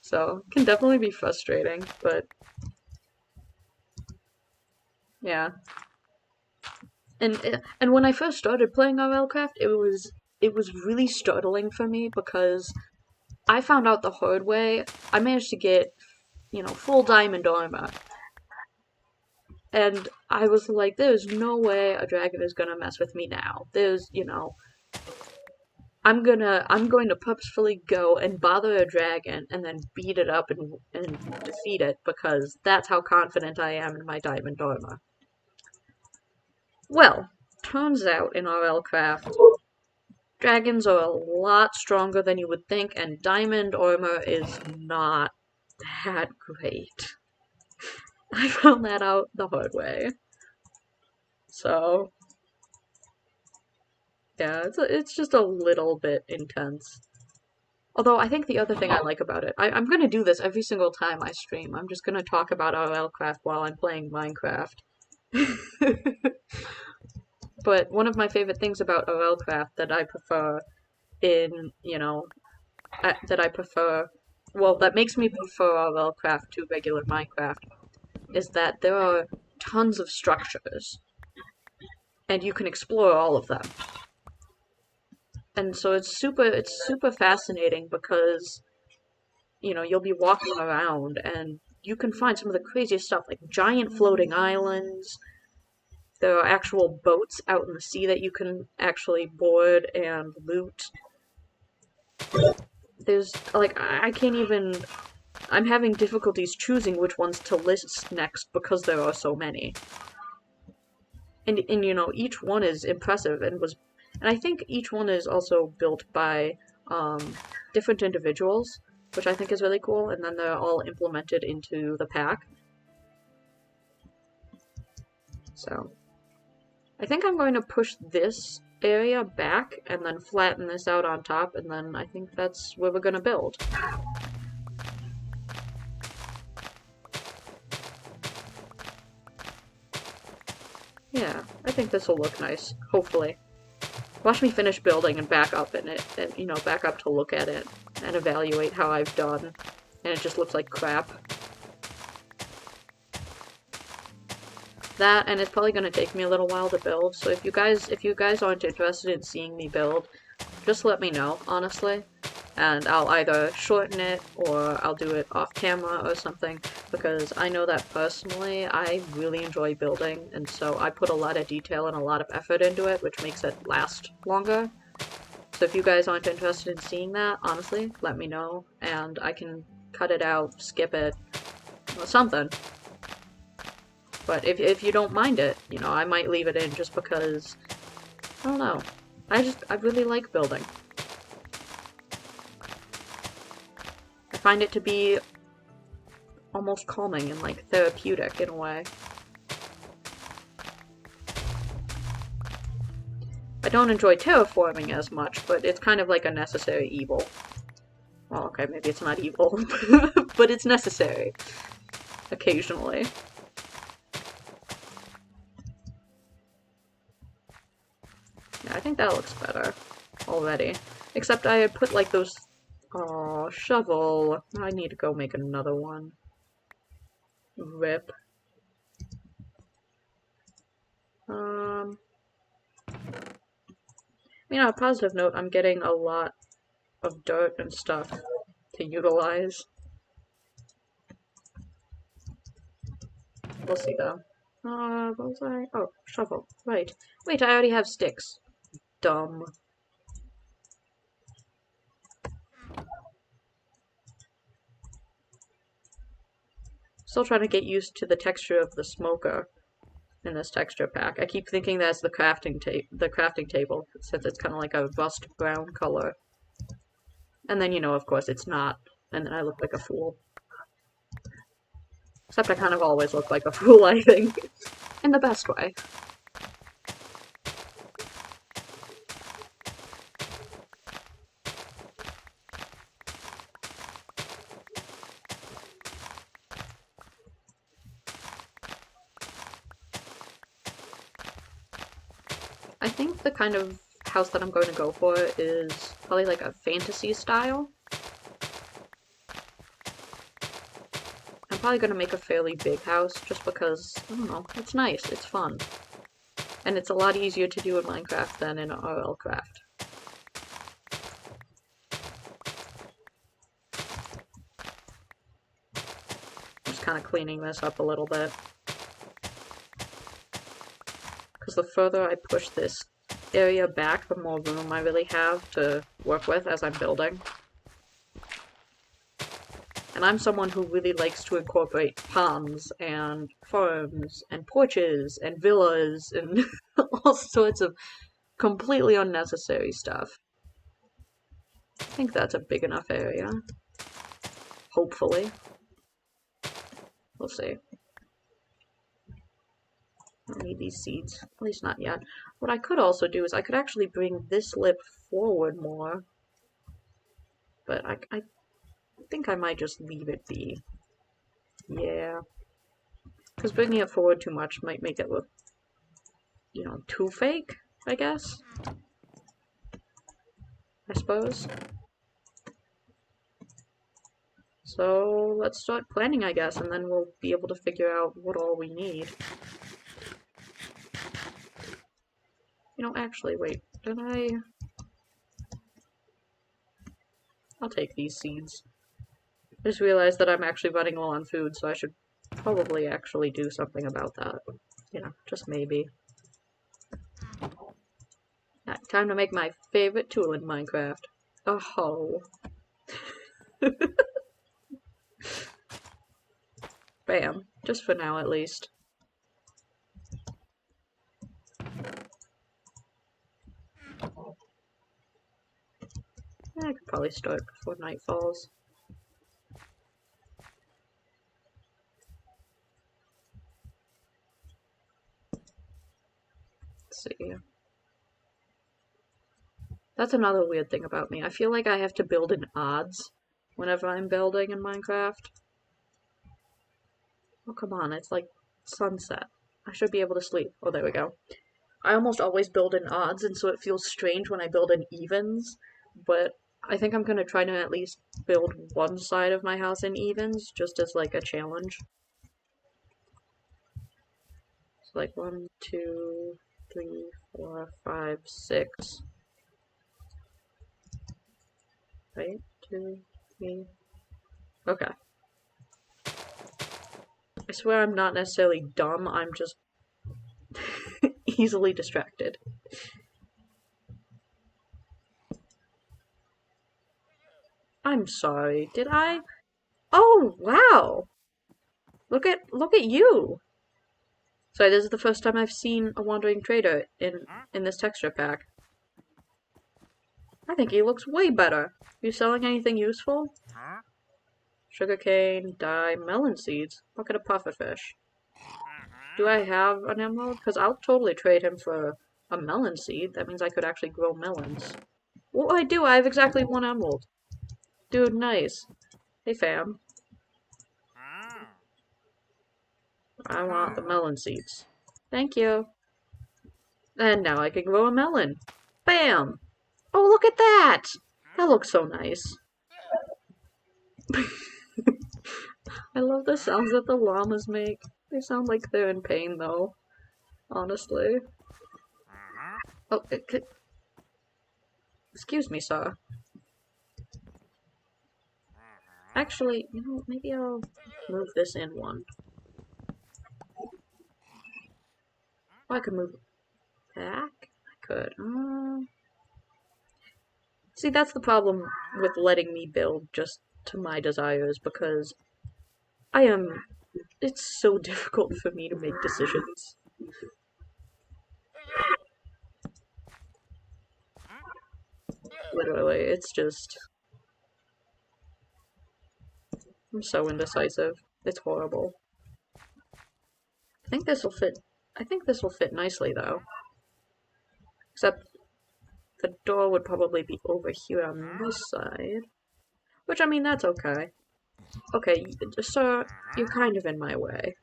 So, it can definitely be frustrating, but yeah. And when I first started playing RLCraft, it was really startling for me because I found out the hard way. I managed to get, full diamond armor. And I was like, there's no way a dragon is gonna mess with me now. I'm going to purposefully go and bother a dragon and then beat it up and defeat it because that's how confident I am in my diamond armor. Well, turns out in RLCraft, dragons are a lot stronger than you would think, and diamond armor is not that great. I found that out the hard way. So, yeah, it's just a little bit intense. Although, I think the other thing I like about it, I'm gonna do this every single time I stream. I'm just gonna talk about RLCraft while I'm playing Minecraft. But one of my favorite things about RLCraft that I prefer that makes me prefer RLCraft to regular Minecraft, is that there are tons of structures, and you can explore all of them. And so it's super fascinating because, you'll be walking around and you can find some of the craziest stuff, like giant floating islands. There are actual boats out in the sea that you can actually board and loot. There's, like, I can't even... I'm having difficulties choosing which ones to list next because there are so many. And you know, each one is impressive and was... And I think each one is also built by different individuals, which I think is really cool, and then they're all implemented into the pack. So, I think I'm going to push this area back and then flatten this out on top, and then I think that's where we're gonna build. Yeah, I think this will look nice, hopefully. Watch me finish building and back up in it, and, you know, back up to look at it and evaluate how I've done, and it just looks like crap. That, and it's probably going to take me a little while to build, so if you guys aren't interested in seeing me build, just let me know, honestly. And I'll either shorten it, or I'll do it off camera or something, because I know that personally, I really enjoy building, and so I put a lot of detail and a lot of effort into it, which makes it last longer. So if you guys aren't interested in seeing that, honestly, let me know, and I can cut it out, skip it, or something. But if you don't mind it, you know, I might leave it in just because, I don't know. I really like building. I find it to be almost calming and, like, therapeutic in a way. I don't enjoy terraforming as much, but it's kind of like a necessary evil. Well, okay, maybe it's not evil, but it's necessary. Occasionally. Yeah, I think that looks better already. Except I had put, like, those... Aw, shovel. I need to go make another one. Rip. You know, a positive note, I'm getting a lot of dirt and stuff to utilize. We'll see, though. What was I? Oh, shovel. Right. Wait, I already have sticks. Dumb. Still trying to get used to the texture of the smoker in this texture pack. I keep thinking that's the crafting table, since it's kind of like a rust brown color. And then, you know, of course, it's not. And then I look like a fool. Except I kind of always look like a fool, I think. In the best way. I think the kind of house that I'm going to go for is probably like a fantasy style. I'm probably going to make a fairly big house just because, I don't know, it's nice, it's fun. And it's a lot easier to do in Minecraft than in RLcraft. Just kind of cleaning this up a little bit. Because the further I push this area back, the more room I really have to work with as I'm building. And I'm someone who really likes to incorporate ponds and farms and porches and villas and all sorts of completely unnecessary stuff. I think that's a big enough area. Hopefully. We'll see. I don't need these seeds. At least not yet. What I could also do is I could actually bring this lip forward more. But I think I might just leave it be. Yeah. Because bringing it forward too much might make it look, you know, too fake, I guess. I suppose. So let's start planning, I guess, and then we'll be able to figure out what all we need. You know, actually, wait, did I... I'll take these seeds. I just realized that I'm actually running low on food, so I should probably actually do something about that. You know, just maybe. Time to make my favorite tool in Minecraft. Oh. Bam. Just for now, at least. I could probably start before night falls. Let's see. That's another weird thing about me. I feel like I have to build in odds whenever I'm building in Minecraft. Oh, come on, it's like sunset. I should be able to sleep. Oh, there we go. I almost always build in odds, and so it feels strange when I build in evens, but I think I'm gonna try to at least build one side of my house in evens, just as like a challenge. So like 1, 2, 3, 4, 5, 6. Right? 2, 3. Okay. I swear I'm not necessarily dumb, I'm just easily distracted. I'm sorry, did I? Oh, wow! Look at you! Sorry, this is the first time I've seen a wandering trader in this texture pack. I think he looks way better. You selling anything useful? Sugarcane, dye, melon seeds. Look at a pufferfish. Do I have an emerald? Because I'll totally trade him for a melon seed. That means I could actually grow melons. Well, I do. I have exactly 1 emerald. Dude, nice. Hey, fam. I want the melon seeds. Thank you. And now I can grow a melon. Bam! Oh, look at that! That looks so nice. I love the sounds that the llamas make. They sound like they're in pain, though. Honestly. Oh, excuse me, sir. Actually, you know, maybe I'll move this in 1. Oh, I could move it back? I could. See, that's the problem with letting me build just to my desires, because it's so difficult for me to make decisions. Literally, it's just... I'm so indecisive. It's horrible. I think this will fit... I think this will fit nicely, though. Except the door would probably be over here on this side. Which, I mean, that's okay. Okay, sir, you're kind of in my way.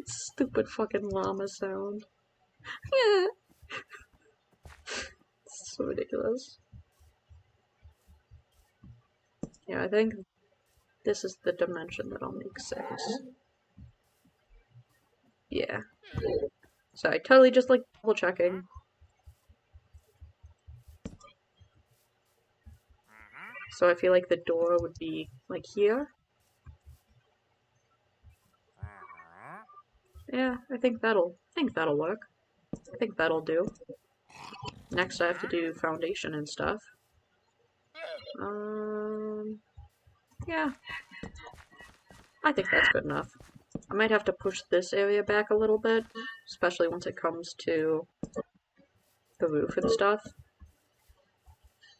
Stupid fucking llama sound. Yeah. It's so ridiculous. Yeah, I think this is the dimension that'll make sense. Yeah. So I totally just like double checking. So I feel like the door would be like here. Yeah, I think that'll work. I think that'll do. Next I have to do foundation and stuff. Yeah. I think that's good enough. I might have to push this area back a little bit, especially once it comes to the roof and stuff.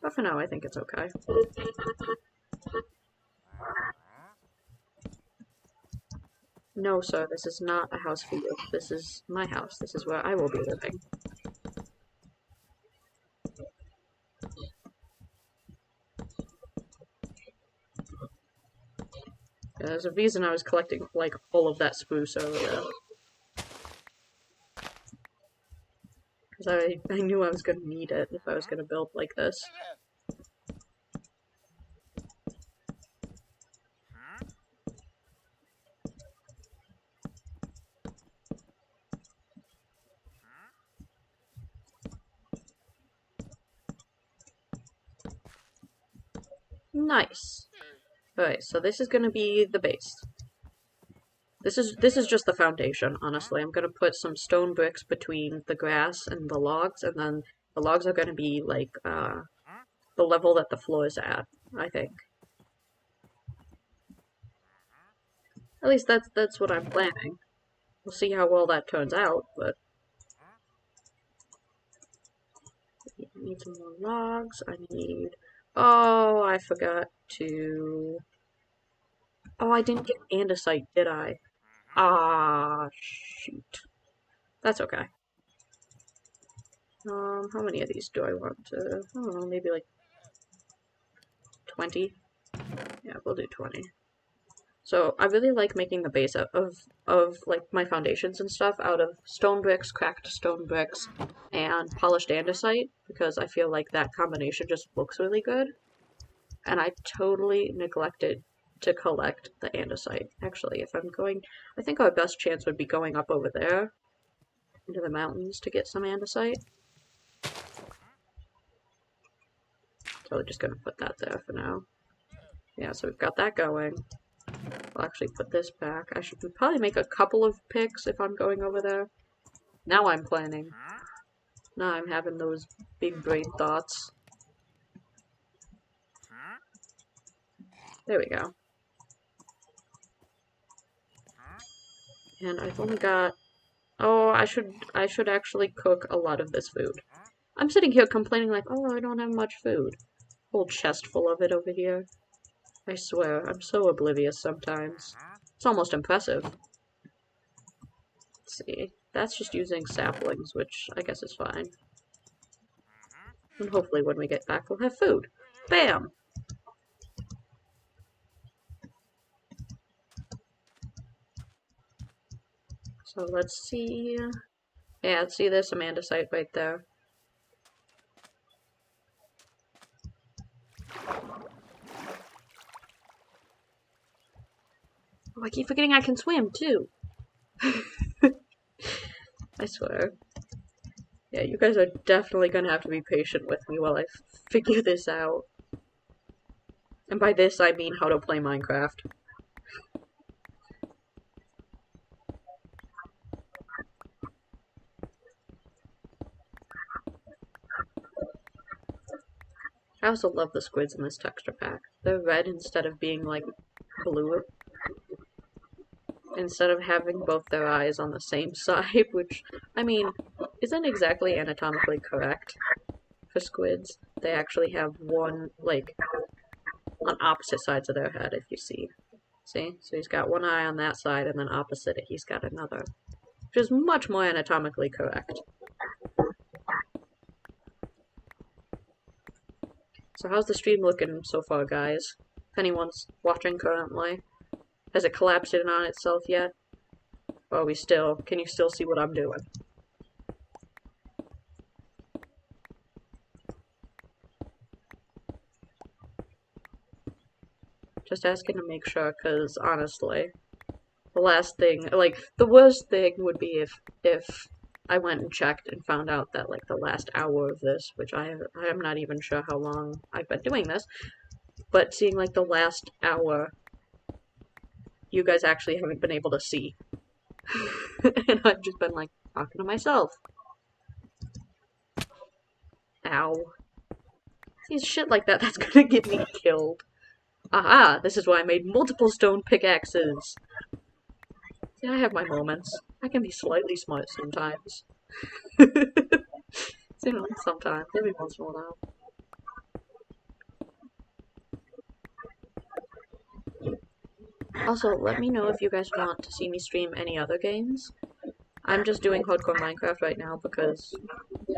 But for now, I think it's okay. No, sir, this is not a house for you. This is my house. This is where I will be living. There's a reason I was collecting, like, all of that spruce earlier. Because I knew I was going to need it if I was going to build like this. Nice. Alright, so this is going to be the base. This is just the foundation, honestly. I'm gonna put some stone bricks between the grass and the logs, and then the logs are gonna be like the level that the floor is at, I think. At least that's what I'm planning. We'll see how well that turns out, but I need some more logs. I need... Oh, I forgot to... Oh, I didn't get andesite, did I? Ah, shoot. That's okay. How many of these do I want to... I don't know, maybe like 20? Yeah, we'll do 20. So, I really like making the base of like, my foundations and stuff out of stone bricks, cracked stone bricks, and polished andesite, because I feel like that combination just looks really good. And I totally neglected to collect the andesite. Actually, if I'm going... I think our best chance would be going up over there into the mountains to get some andesite. So we're just gonna put that there for now. Yeah, so we've got that going. I'll actually put this back. I should probably make a couple of picks if I'm going over there. Now I'm planning. Now I'm having those big brain thoughts. There we go. And I've only got... Oh, I should actually cook a lot of this food. I'm sitting here complaining like, oh, I don't have much food. Whole chest full of it over here. I swear, I'm so oblivious sometimes. It's almost impressive. Let's see. That's just using saplings, which I guess is fine. And hopefully when we get back we'll have food. Bam! So let's see... Yeah, let's see, there's some andesite right there. Oh, I keep forgetting I can swim, too! I swear. Yeah, you guys are definitely gonna have to be patient with me while I figure this out. And by this, I mean how to play Minecraft. I also love the squids in this texture pack. They're red instead of being, like, blue. Instead of having both their eyes on the same side, which, I mean, isn't exactly anatomically correct for squids. They actually have one, like, on opposite sides of their head, if you see. See? So he's got one eye on that side, and then opposite it he's got another. Which is much more anatomically correct. So how's the stream looking so far, guys? If anyone's watching currently. Has it collapsed in on itself yet? Or are we still... Can you still see what I'm doing? Just asking to make sure, because honestly, the last thing, like, the worst thing would be if I went and checked and found out that, like, the last hour of this, which I'm not even sure how long I've been doing this, but seeing, like, the last hour, you guys actually haven't been able to see. And I've just been, like, talking to myself. Ow. See, shit like that, that's gonna get me killed. Aha! This is why I made multiple stone pickaxes! See, I have my moments. I can be slightly smart sometimes. You know, sometimes, every once in a while. Also, let me know if you guys want to see me stream any other games. I'm just doing Hardcore Minecraft right now because,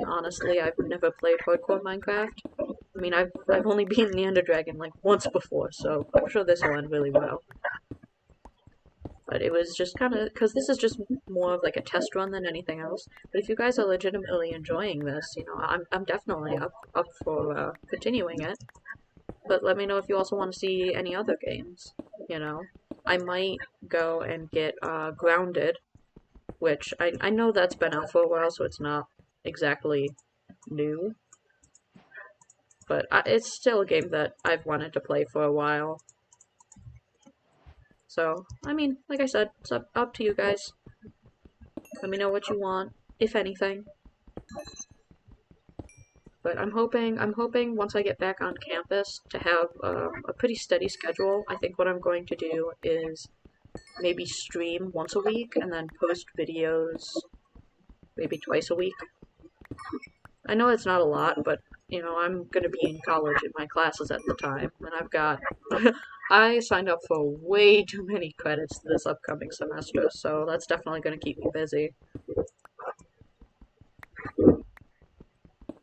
honestly, I've never played Hardcore Minecraft. I mean, I've only beaten the Ender Dragon, like, once before, so I'm sure this will end really well. But it was just kind of, because this is just more of like a test run than anything else. But if you guys are legitimately enjoying this, you know, I'm definitely up for continuing it. But let me know if you also want to see any other games, you know. I might go and get Grounded, which I know that's been out for a while, so it's not exactly new. But it's still a game that I've wanted to play for a while. So, I mean, like I said, it's up to you guys. Let me know what you want, if anything. But I'm hoping once I get back on campus to have a pretty steady schedule. I think what I'm going to do is maybe stream once a week and then post videos maybe twice a week. I know it's not a lot, but you know, I'm gonna be in college in my classes at the time, and I've got I signed up for way too many credits this upcoming semester, so that's definitely gonna keep me busy.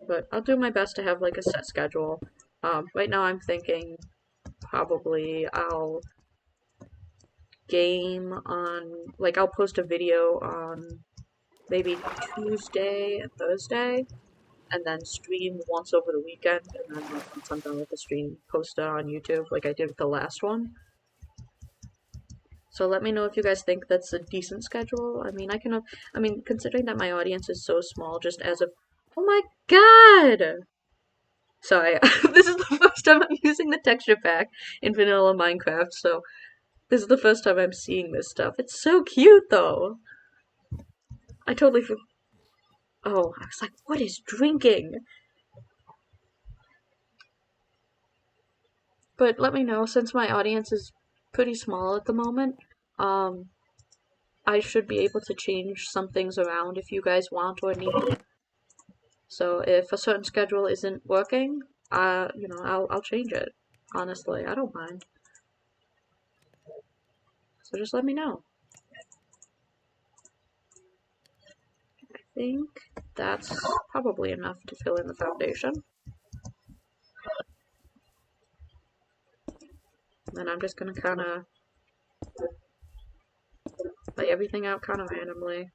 But I'll do my best to have like a set schedule. Right now I'm thinking probably I'll game on, like I'll post a video on maybe Tuesday and Thursday, and then stream once over the weekend, and then once I'm done with the stream, post it on YouTube like I did with the last one. So let me know if you guys think that's a decent schedule. I mean, considering that my audience is so small, just as of, oh my god! Sorry, this is the first time I'm using the texture pack in vanilla Minecraft, so this is the first time I'm seeing this stuff. It's so cute, though. I totally oh, I was like, what is drinking? But let me know, since my audience is pretty small at the moment, um, I should be able to change some things around if you guys want or need. So if a certain schedule isn't working, you know, I'll change it. Honestly, I don't mind. So just let me know. I think that's probably enough to fill in the foundation. And then I'm just gonna kind of lay everything out kind of randomly.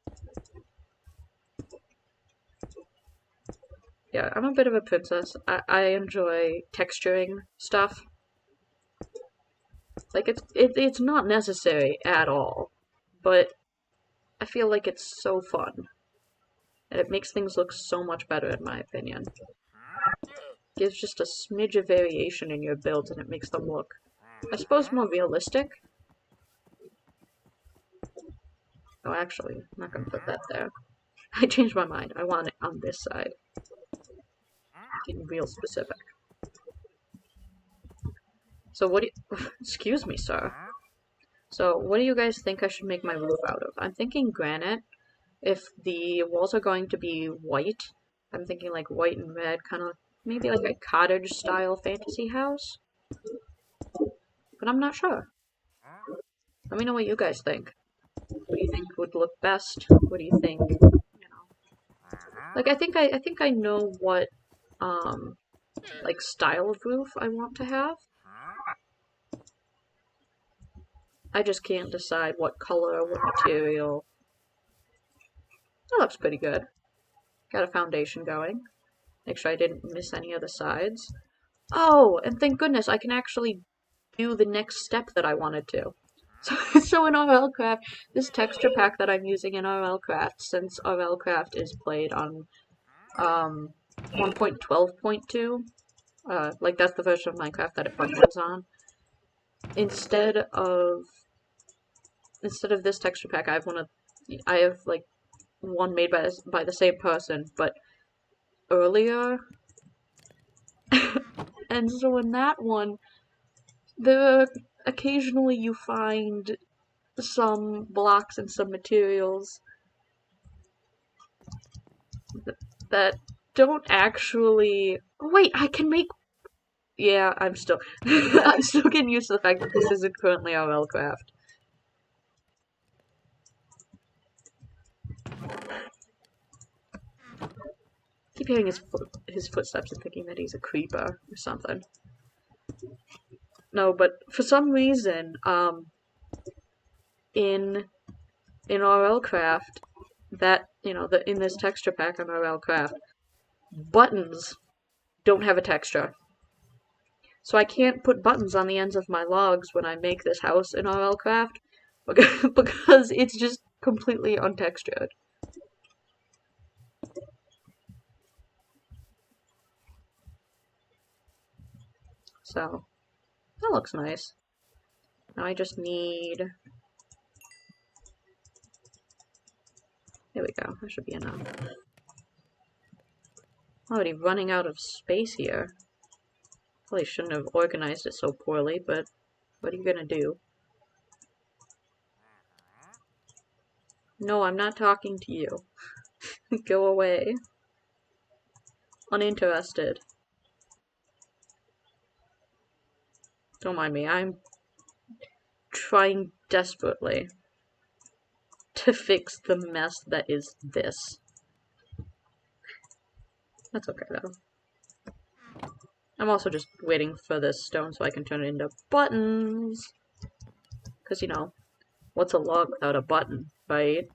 Yeah, I'm a bit of a princess. I enjoy texturing stuff. Like it's not necessary at all, but I feel like it's so fun. And it makes things look so much better in my opinion. Gives just a smidge of variation in your builds and it makes them look, I suppose, more realistic. Oh, actually, I'm not gonna put that there. I changed my mind. I want it on this side. Getting real specific. So what do you... Excuse me, sir. So what do you guys think I should make my roof out of? I'm thinking granite. If the walls are going to be white, I'm thinking like white and red, kind of maybe like a cottage style fantasy house. But I'm not sure. Let me know what you guys think. What do you think would look best? What do you think? You know, like I think I know what like style of roof I want to have. I just can't decide what color, what material. That looks pretty good. Got a foundation going. Make sure I didn't miss any of the sides. Oh, and thank goodness I can actually do the next step that I wanted to. So in RLCraft, this texture pack that I'm using in RLCraft, since RLCraft is played on 1.12.2, like that's the version of Minecraft that it functions on. Instead of this texture pack, I have like one made by the same person, but earlier. And so in that one, occasionally you find some blocks and some materials that don't actually. Oh, wait, I can make. Yeah, I'm still. I'm still getting used to the fact that this isn't currently RLCraft. Keep hearing his footsteps and thinking that he's a creeper or something. No, but for some reason, in RLCraft, that in this texture pack on RLCraft, buttons don't have a texture. So I can't put buttons on the ends of my logs when I make this house in RLCraft because it's just completely untextured. So that looks nice. Now I just need... There we go, that should be enough. Already running out of space here. Probably shouldn't have organized it so poorly, but what are you gonna do? No, I'm not talking to you. Go away. Uninterested. Don't mind me, I'm trying desperately to fix the mess that is this. That's okay though. I'm also just waiting for this stone so I can turn it into buttons. Because, you know, what's a log without a button, right?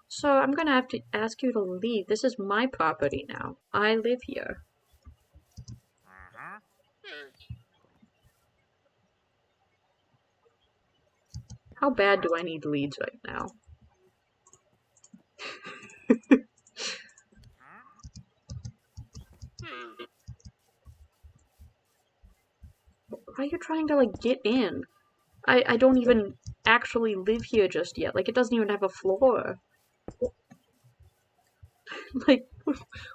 So I'm gonna have to ask you to leave. This is my property now. I live here. How bad do I need leads right now? Why are you trying to, like, get in? I don't even actually live here just yet. Like, it doesn't even have a floor. Like,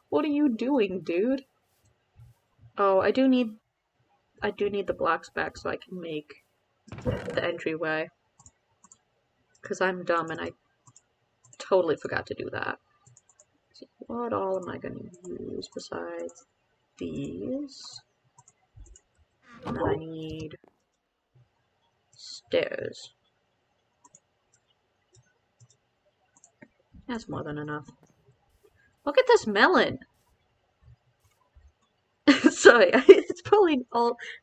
what are you doing, dude? Oh, I do need the blocks back so I can make the entryway. Because I'm dumb and I totally forgot to do that. So what all am I going to use besides these? And then I need stairs. That's more than enough. Look at this melon! Sorry, it's probably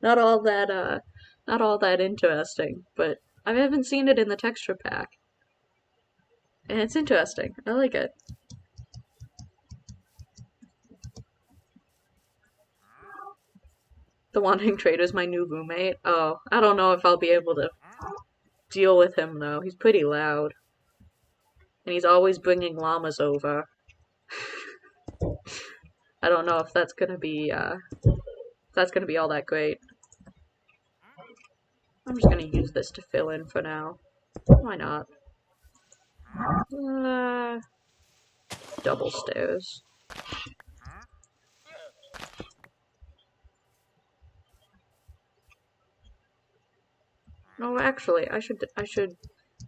not all that interesting, but I haven't seen it in the texture pack. And it's interesting. I like it. The Wandering Trader's my new roommate. Oh, I don't know if I'll be able to deal with him though. He's pretty loud. And he's always bringing llamas over. I don't know if that's gonna be all that great. I'm just gonna use this to fill in for now. Why not? Double stairs. No, actually, I should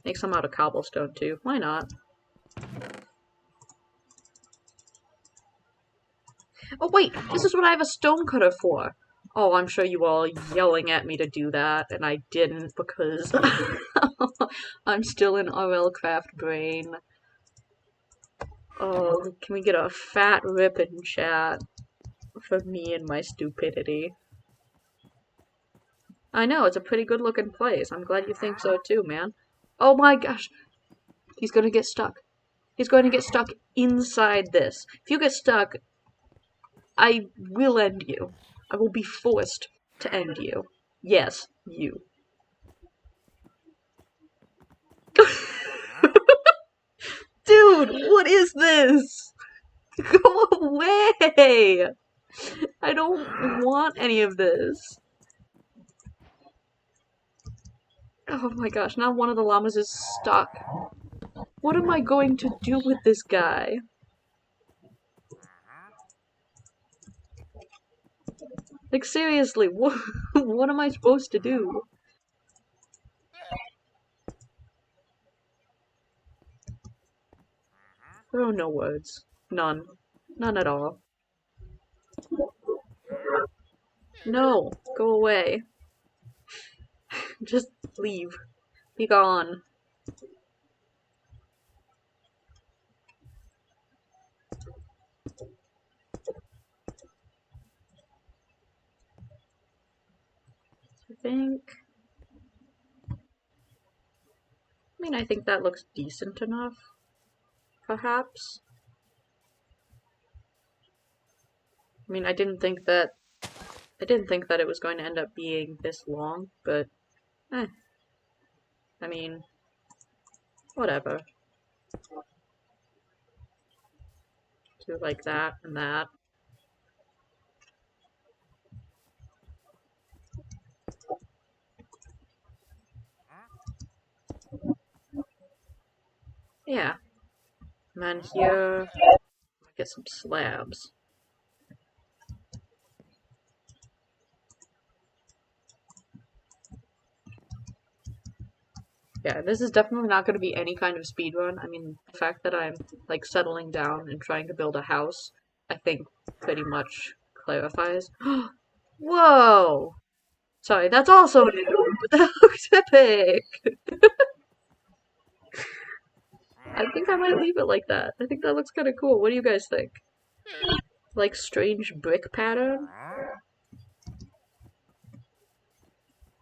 make some out of cobblestone too. Why not? Oh wait, this is what I have a stone cutter for. Oh, I'm sure you all yelling at me to do that, and I didn't because I'm still in RL Craft brain. Oh, can we get a fat rip in chat for me and my stupidity? I know, it's a pretty good looking place. I'm glad you think so too, man. Oh my gosh. He's gonna get stuck. He's going to get stuck inside this. If you get stuck, I will end you. I will be forced to end you. Yes, you. Dude, what is this? Go away! I don't want any of this. Oh my gosh, now one of the llamas is stuck. What am I going to do with this guy? Like, seriously, what am I supposed to do? There are no words. None. None at all. No, go away. Just leave. Be gone. I think that looks decent enough, perhaps. I mean, I didn't think that it was going to end up being this long, but I mean, whatever. Do like that and that. Yeah. And then here, get some slabs. Yeah, this is definitely not going to be any kind of speed run. I mean, the fact that I'm, like, settling down and trying to build a house, I think pretty much clarifies. Whoa! Sorry, that's also new, but that looks epic! I think I might leave it like that. I think that looks kind of cool. What do you guys think? Like, strange brick pattern?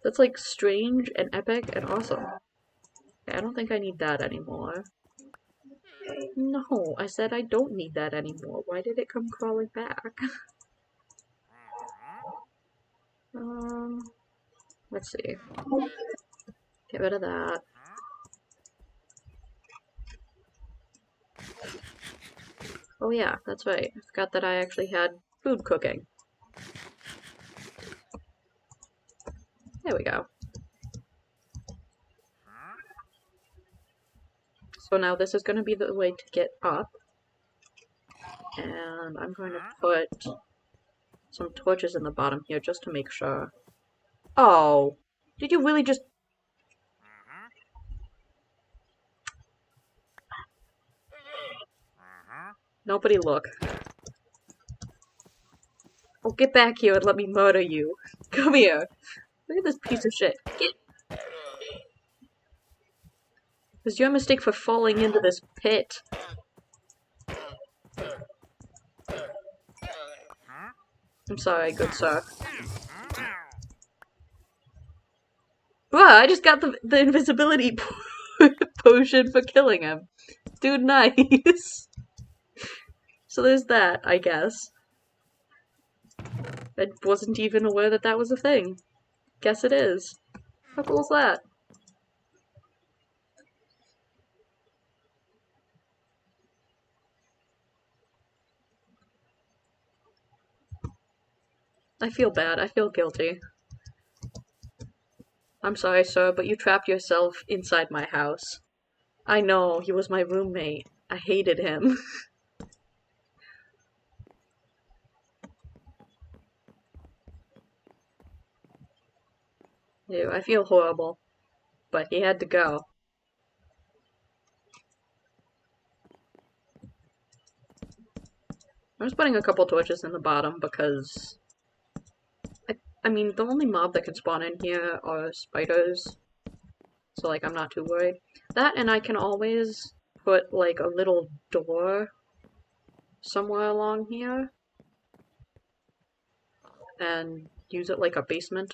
That's, like, strange and epic and awesome. Okay, I don't think I need that anymore. No, I said I don't need that anymore. Why did it come crawling back? um, let's see. Get rid of that. Oh yeah, that's right. I forgot that I actually had food cooking. There we go. So now this is going to be the way to get up. And I'm going to put some torches in the bottom here just to make sure. Oh, did you really just... Nobody look. Oh, get back here and let me murder you. Come here. Look at this piece of shit. It was your mistake for falling into this pit. I'm sorry, good sir. Bruh, I just got the invisibility potion for killing him. Dude, nice. So there's that, I guess. I wasn't even aware that that was a thing. Guess it is. How cool is that? I feel bad. I feel guilty. I'm sorry, sir, but you trapped yourself inside my house. I know, he was my roommate. I hated him. Ew, I feel horrible. But he had to go. I'm just putting a couple torches in the bottom because... I mean, the only mob that can spawn in here are spiders. So, like, I'm not too worried. That, and I can always put, like, a little door somewhere along here. And use it like a basement.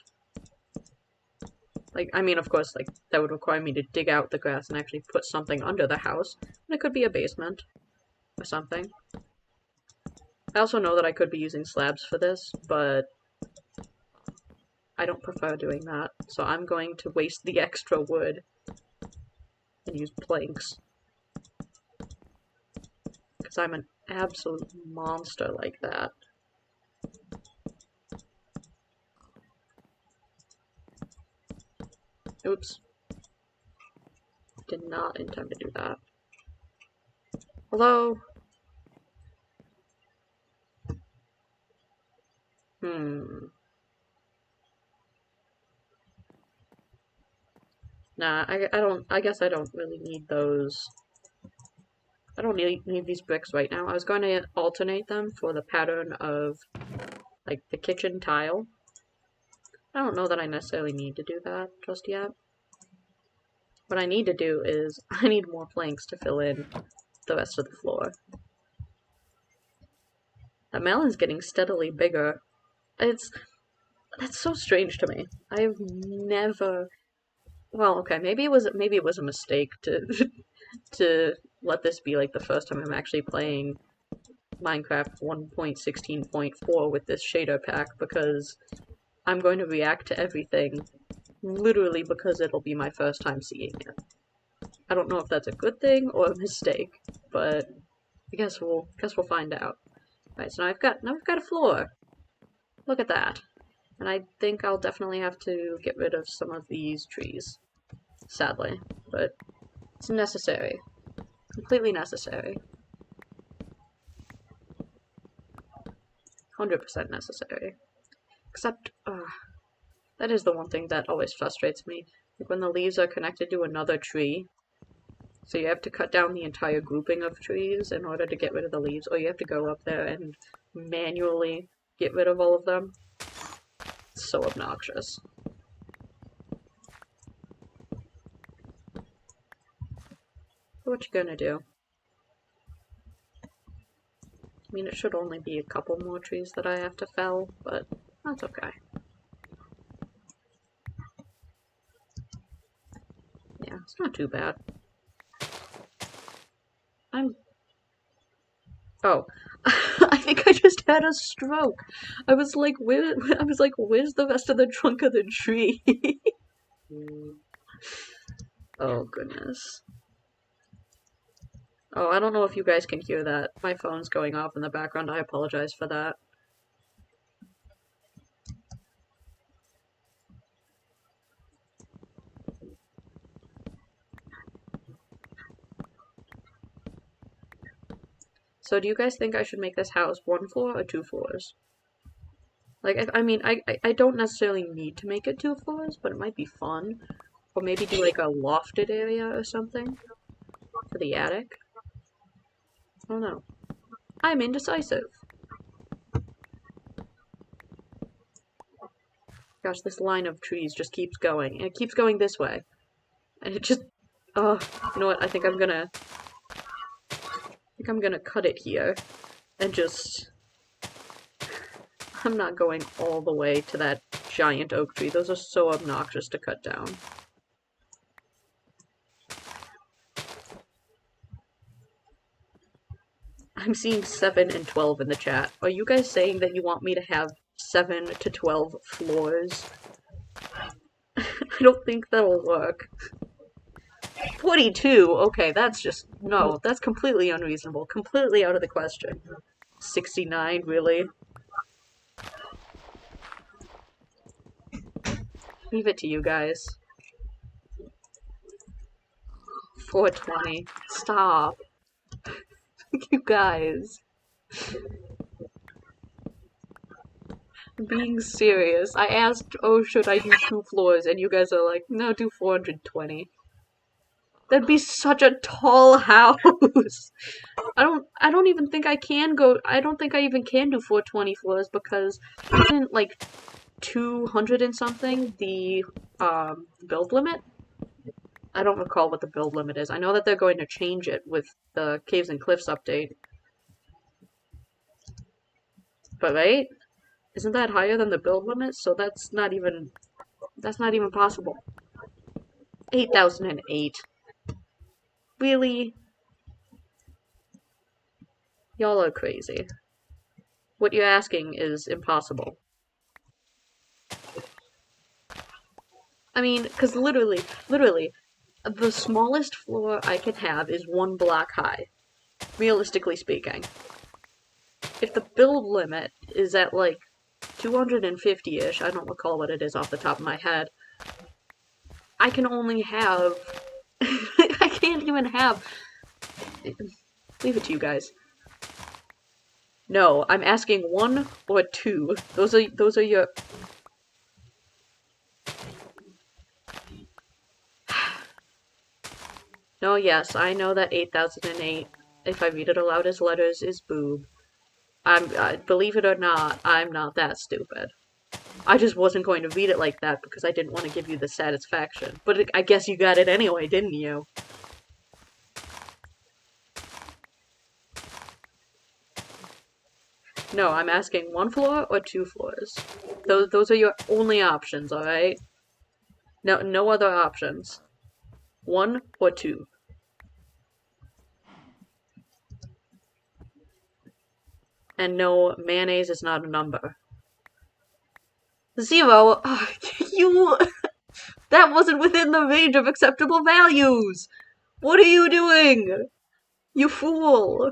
Like, I mean, of course, like, that would require me to dig out the grass and actually put something under the house. And it could be a basement. Or something. I also know that I could be using slabs for this, but I don't prefer doing that. So I'm going to waste the extra wood and use planks. Because I'm an absolute monster like that. Oops. Did not intend to do that. Hello? Nah, I guess I don't really need those. I don't need these bricks right now. I was going to alternate them for the pattern of, like, the kitchen tile. I don't know that I necessarily need to do that just yet. What I need to do is, I need more planks to fill in the rest of the floor. That melon's getting steadily bigger. That's so strange to me. I've never... Well, okay, maybe it was a mistake to to let this be like the first time I'm actually playing Minecraft 1.16.4 with this shader pack, because I'm going to react to everything literally because it'll be my first time seeing it. I don't know if that's a good thing or a mistake, but I guess we'll find out. Alright, so now I've got a floor. Look at that. And I think I'll definitely have to get rid of some of these trees. Sadly. But it's necessary. Completely necessary. 100% necessary. Except, that is the one thing that always frustrates me. Like when the leaves are connected to another tree, so you have to cut down the entire grouping of trees in order to get rid of the leaves, or you have to go up there and manually get rid of all of them. It's so obnoxious. What you gonna do? I mean, it should only be a couple more trees that I have to fell, but that's okay. Yeah, it's not too bad. Oh. I think I just had a stroke. I was like, where's the rest of the trunk of the tree? Oh, goodness. Oh, I don't know if you guys can hear that. My phone's going off in the background. I apologize for that. So do you guys think I should make this house 1 floor or 2 floors? Like, I mean, I don't necessarily need to make it 2 floors, but it might be fun. Or maybe do like a lofted area or something for the attic. I don't know. I'm indecisive. Gosh, this line of trees just keeps going. And it keeps going this way. And it just... Oh, you know what? I think I'm gonna cut it here. And just... I'm not going all the way to that giant oak tree. Those are so obnoxious to cut down. I'm seeing 7 and 12 in the chat. Are you guys saying that you want me to have 7 to 12 floors? I don't think that'll work. 42? Okay, that's just... No, that's completely unreasonable. Completely out of the question. 69, really? Leave it to you guys. 420. Stop. You guys. I'm being serious. I asked, oh, should I do 2 floors? And you guys are like, no, do 420. That'd be such a tall house. I don't even think I can go, I don't think I even can do 420 floors because isn't like 200 and something the build limit? I don't recall what the build limit is. I know that they're going to change it with the Caves and Cliffs update. But right? Isn't that higher than the build limit? So that's not even possible. 8,008. Really? Y'all are crazy. What you're asking is impossible. I mean, because literally, the smallest floor I can have is 1 block high. Realistically speaking. If the build limit is at like 250-ish, I don't recall what it is off the top of my head, I can only have... I can't even have... Leave it to you guys. No, I'm asking 1 or 2. Those are your... No, yes, I know that 8008, if I read it aloud as letters, is boob. Believe it or not, I'm not that stupid. I just wasn't going to read it like that because I didn't want to give you the satisfaction. But I guess you got it anyway, didn't you? No, I'm asking 1 floor or 2 floors. Those are your only options, alright? No other options. 1 or 2. And no, mayonnaise is not a number. 0? You... That wasn't within the range of acceptable values! What are you doing? You fool!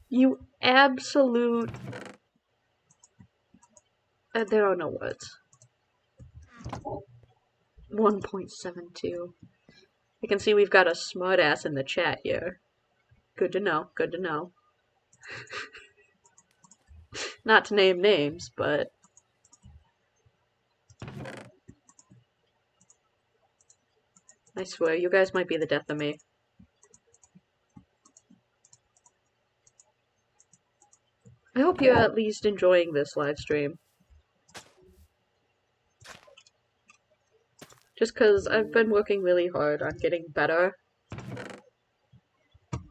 You absolute... there are no words. 1.72. I can see we've got a smartass in the chat here. Good to know, good to know. Not to name names, but... I swear, you guys might be the death of me. I hope you're at least enjoying this live stream. Just because I've been working really hard on getting better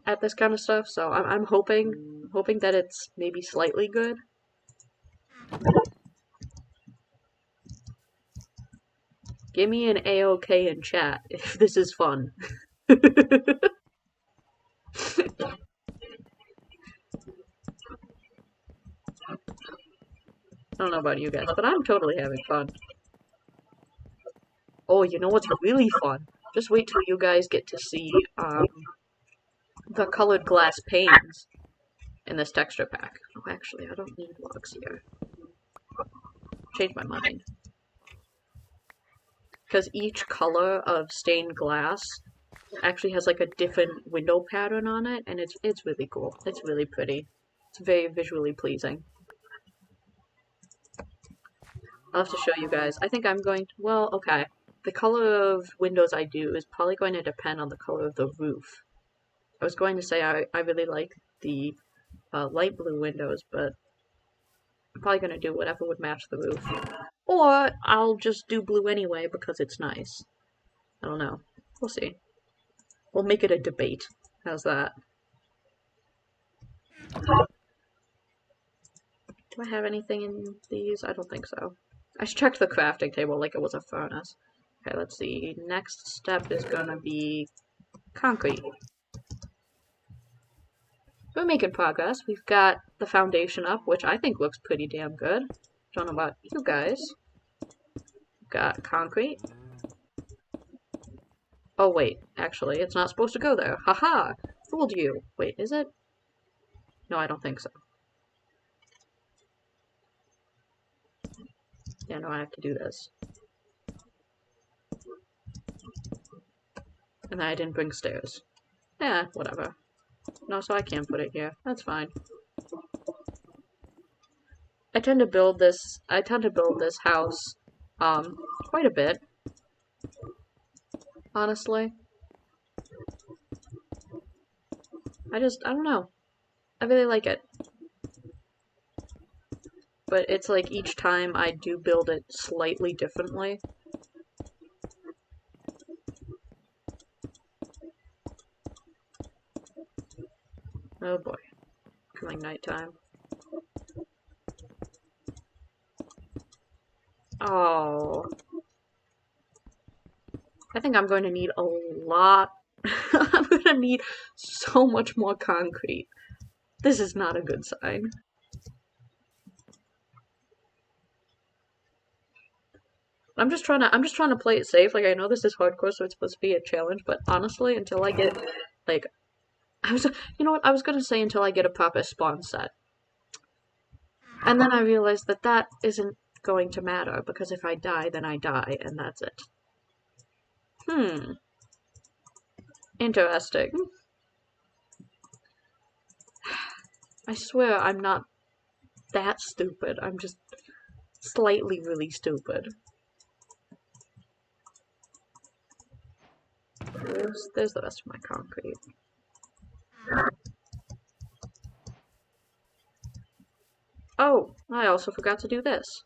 at this kind of stuff, so I'm hoping that it's maybe slightly good. Give me an A-OK in chat if this is fun. I don't know about you guys, but I'm totally having fun. Oh, you know what's really fun? Just wait till you guys get to see the colored glass panes in this texture pack. Oh, actually, I don't need logs here. Change my mind. Because each color of stained glass actually has like a different window pattern on it, and it's really cool. It's really pretty. It's very visually pleasing. I'll have to show you guys. I think I'm going to, well, okay. The color of windows I do is probably going to depend on the color of the roof. I was going to say I really like the light blue windows, but I'm probably going to do whatever would match the roof. Or I'll just do blue anyway because it's nice. I don't know. We'll see. We'll make it a debate. How's that? Do I have anything in these? I don't think so. I checked the crafting table like it was a furnace. Okay, let's see. Next step is gonna be concrete. We're making progress. We've got the foundation up, which I think looks pretty damn good. Don't know about you guys. We've got concrete. Oh wait, actually, it's not supposed to go there. Haha! Fooled you. Wait, is it? No, I don't think so. Yeah, no, I have to do this. And then I didn't bring stairs. Yeah, whatever. No, so I can't put it here. That's fine. I tend to build this house, quite a bit. Honestly. I don't know. I really like it. But it's like each time I do build it slightly differently. Oh boy. Coming nighttime. Oh. I think I'm going to need a lot. I'm going to need so much more concrete. This is not a good sign. I'm just trying to play it safe. Like, I know this is hardcore, so it's supposed to be a challenge, but honestly, until I get, like, you know what, I was gonna say until I get a proper spawn set. And then I realized that that isn't going to matter, because if I die, then I die, and that's it. Interesting. I swear I'm not that stupid. I'm just slightly really stupid. There's the rest of my concrete. Oh, I also forgot to do this.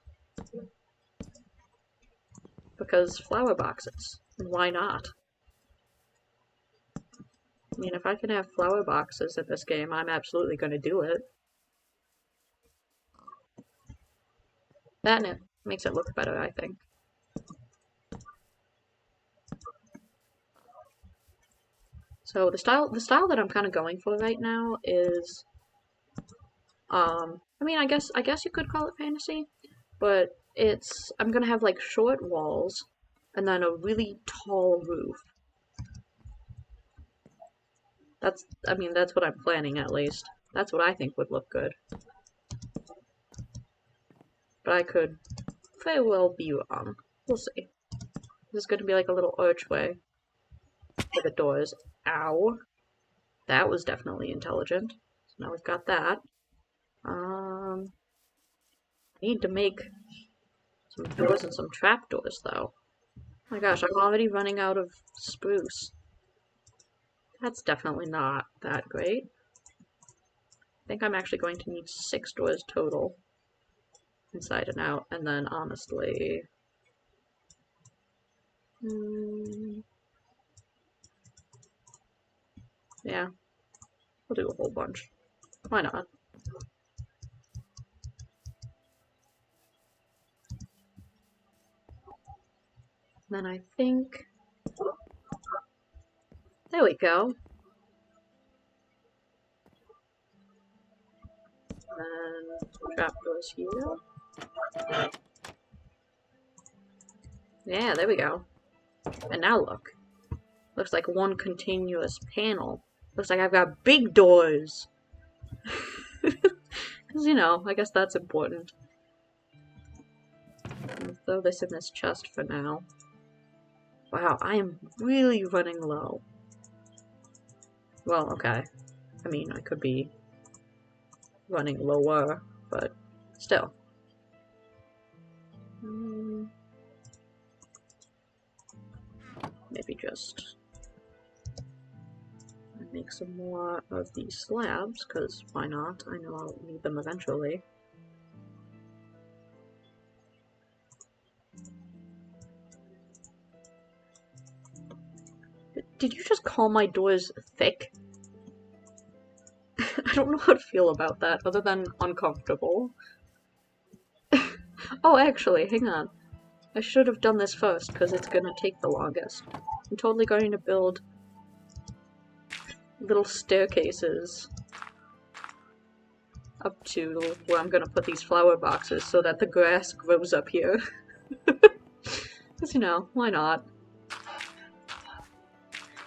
Because flower boxes. And why not? I mean, if I can have flower boxes in this game, I'm absolutely going to do it. That and it makes it look better, I think. So the style that I'm kind of going for right now is, I mean, I guess you could call it fantasy, but I'm gonna have like short walls and then a really tall roof. I mean, that's what I'm planning at least. That's what I think would look good. But I could very well be wrong. We'll see. This is gonna be like a little archway. for the doors. Ow. That was definitely intelligent. So now we've got that. Need to make some doors and some trapdoors, though. Oh my gosh, I'm already running out of spruce. That's definitely not that great. I think I'm actually going to need 6 doors total. Inside and out, and then honestly... yeah, we'll do a whole bunch. Why not? Then I think... there we go. And trapdoors here. Yeah, there we go. And now look. Looks like one continuous panel. Looks like I've got big doors. Because, you know, I guess that's important. I'll throw this in this chest for now. Wow, I am really running low. Well, okay. I mean, I could be running lower, but still. Maybe just make some more of these slabs, because why not? I know I'll need them eventually. Did you just call my doors thick? I don't know how to feel about that, other than uncomfortable. Oh, actually, hang on. I should have done this first, because it's gonna take the longest. I'm totally going to build little staircases up to where I'm gonna put these flower boxes so that the grass grows up here. Because, you know, why not?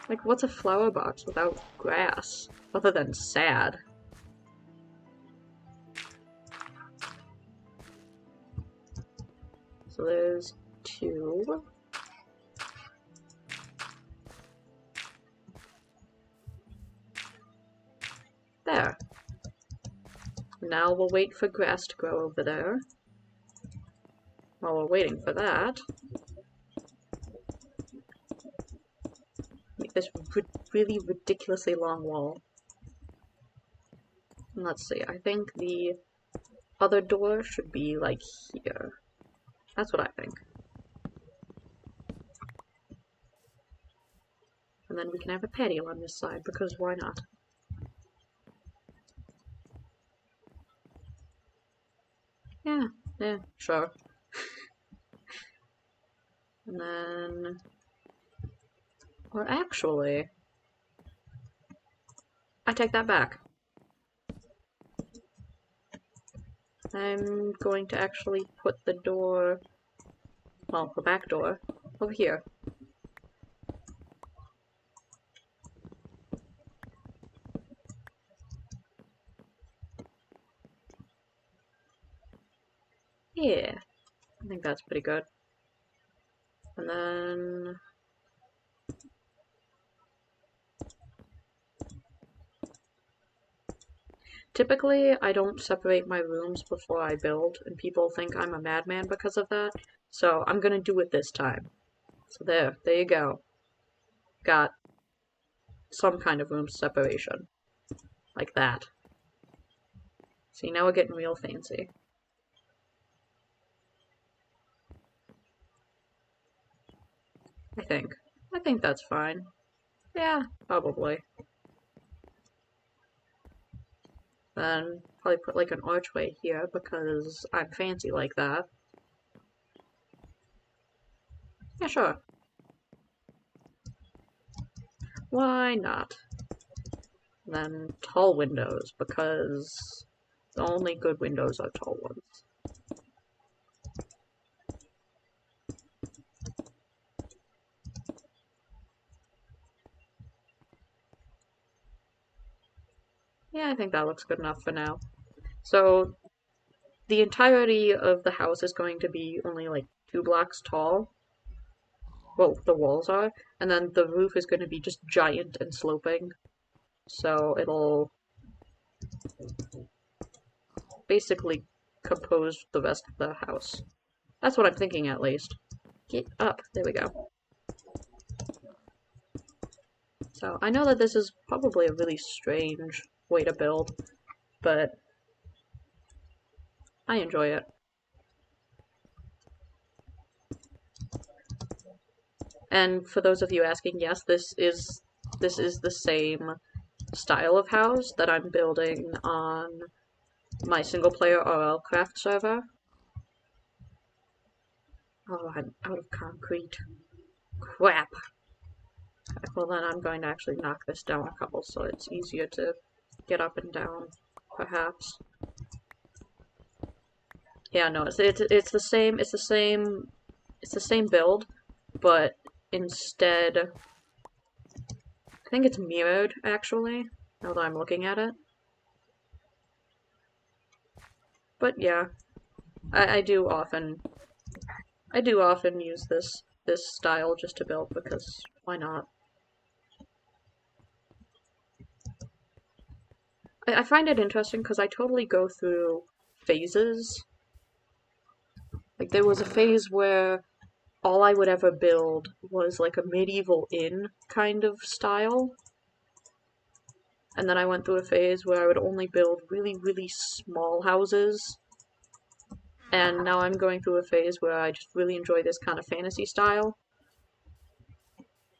Like, what's a flower box without grass? Other than sad. So there's 2. There. Now we'll wait for grass to grow over there. While we're waiting for that, make this really ridiculously long wall. And let's see, I think the other door should be like here. That's what I think. And then we can have a patio on this side, because why not? Yeah, sure. And then... or actually... I take that back. I'm going to actually put the door... well, the back door over here. Yeah, I think that's pretty good. And then... typically, I don't separate my rooms before I build, and people think I'm a madman because of that, so I'm gonna do it this time. So there you go. Got some kind of room separation. Like that. See, now we're getting real fancy. I think. I think that's fine. Yeah, probably. Then probably put like an archway here because I'm fancy like that. Yeah, sure. Why not? Then tall windows because the only good windows are tall ones. Yeah, I think that looks good enough for now. So the entirety of the house is going to be only like 2 blocks tall. well, the walls are, and then the roof is going to be just giant and sloping, so it'll basically compose the rest of the house. That's what I'm thinking, at least. Get up. There we go. So, I know that this is probably a really strange way to build, but I enjoy it. And for those of you asking, yes, this is the same style of house that I'm building on my single player RLcraft server. Oh, I'm out of concrete. Crap. Well, then I'm going to actually knock this down a couple so it's easier to get up and down, perhaps. Yeah, no, it's the same build, but instead I think it's mirrored actually, now that I'm looking at it. But yeah, I do often use this style just to build because why not? I find it interesting because I totally go through phases. Like there was a phase where all I would ever build was like a medieval inn kind of style. And then I went through a phase where I would only build really, really small houses. And now I'm going through a phase where I just really enjoy this kind of fantasy style.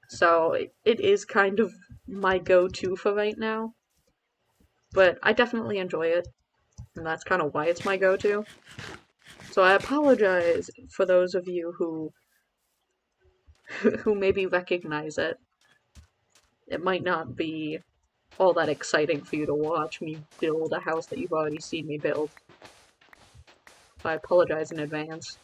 So it is kind of my go-to for right now. But I definitely enjoy it. And that's kind of why it's my go-to. So I apologize for those of you who who maybe recognize it. It might not be all that exciting for you to watch me build a house that you've already seen me build. So I apologize in advance.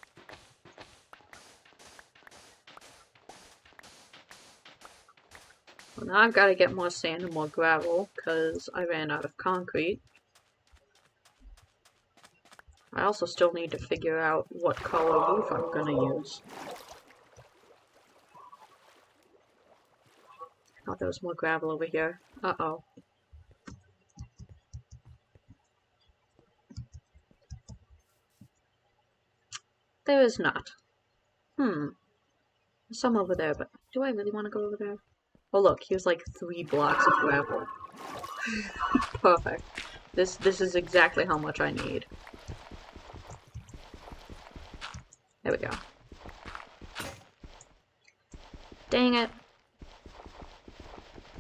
Well, now I've got to get more sand and more gravel, because I ran out of concrete. I also still need to figure out what color roof I'm gonna use. Oh, there was more gravel over here. Uh-oh. There is not. There's some over there, but do I really want to go over there? Oh look, here's like 3 blocks of gravel. Perfect. This is exactly how much I need. There we go. Dang it.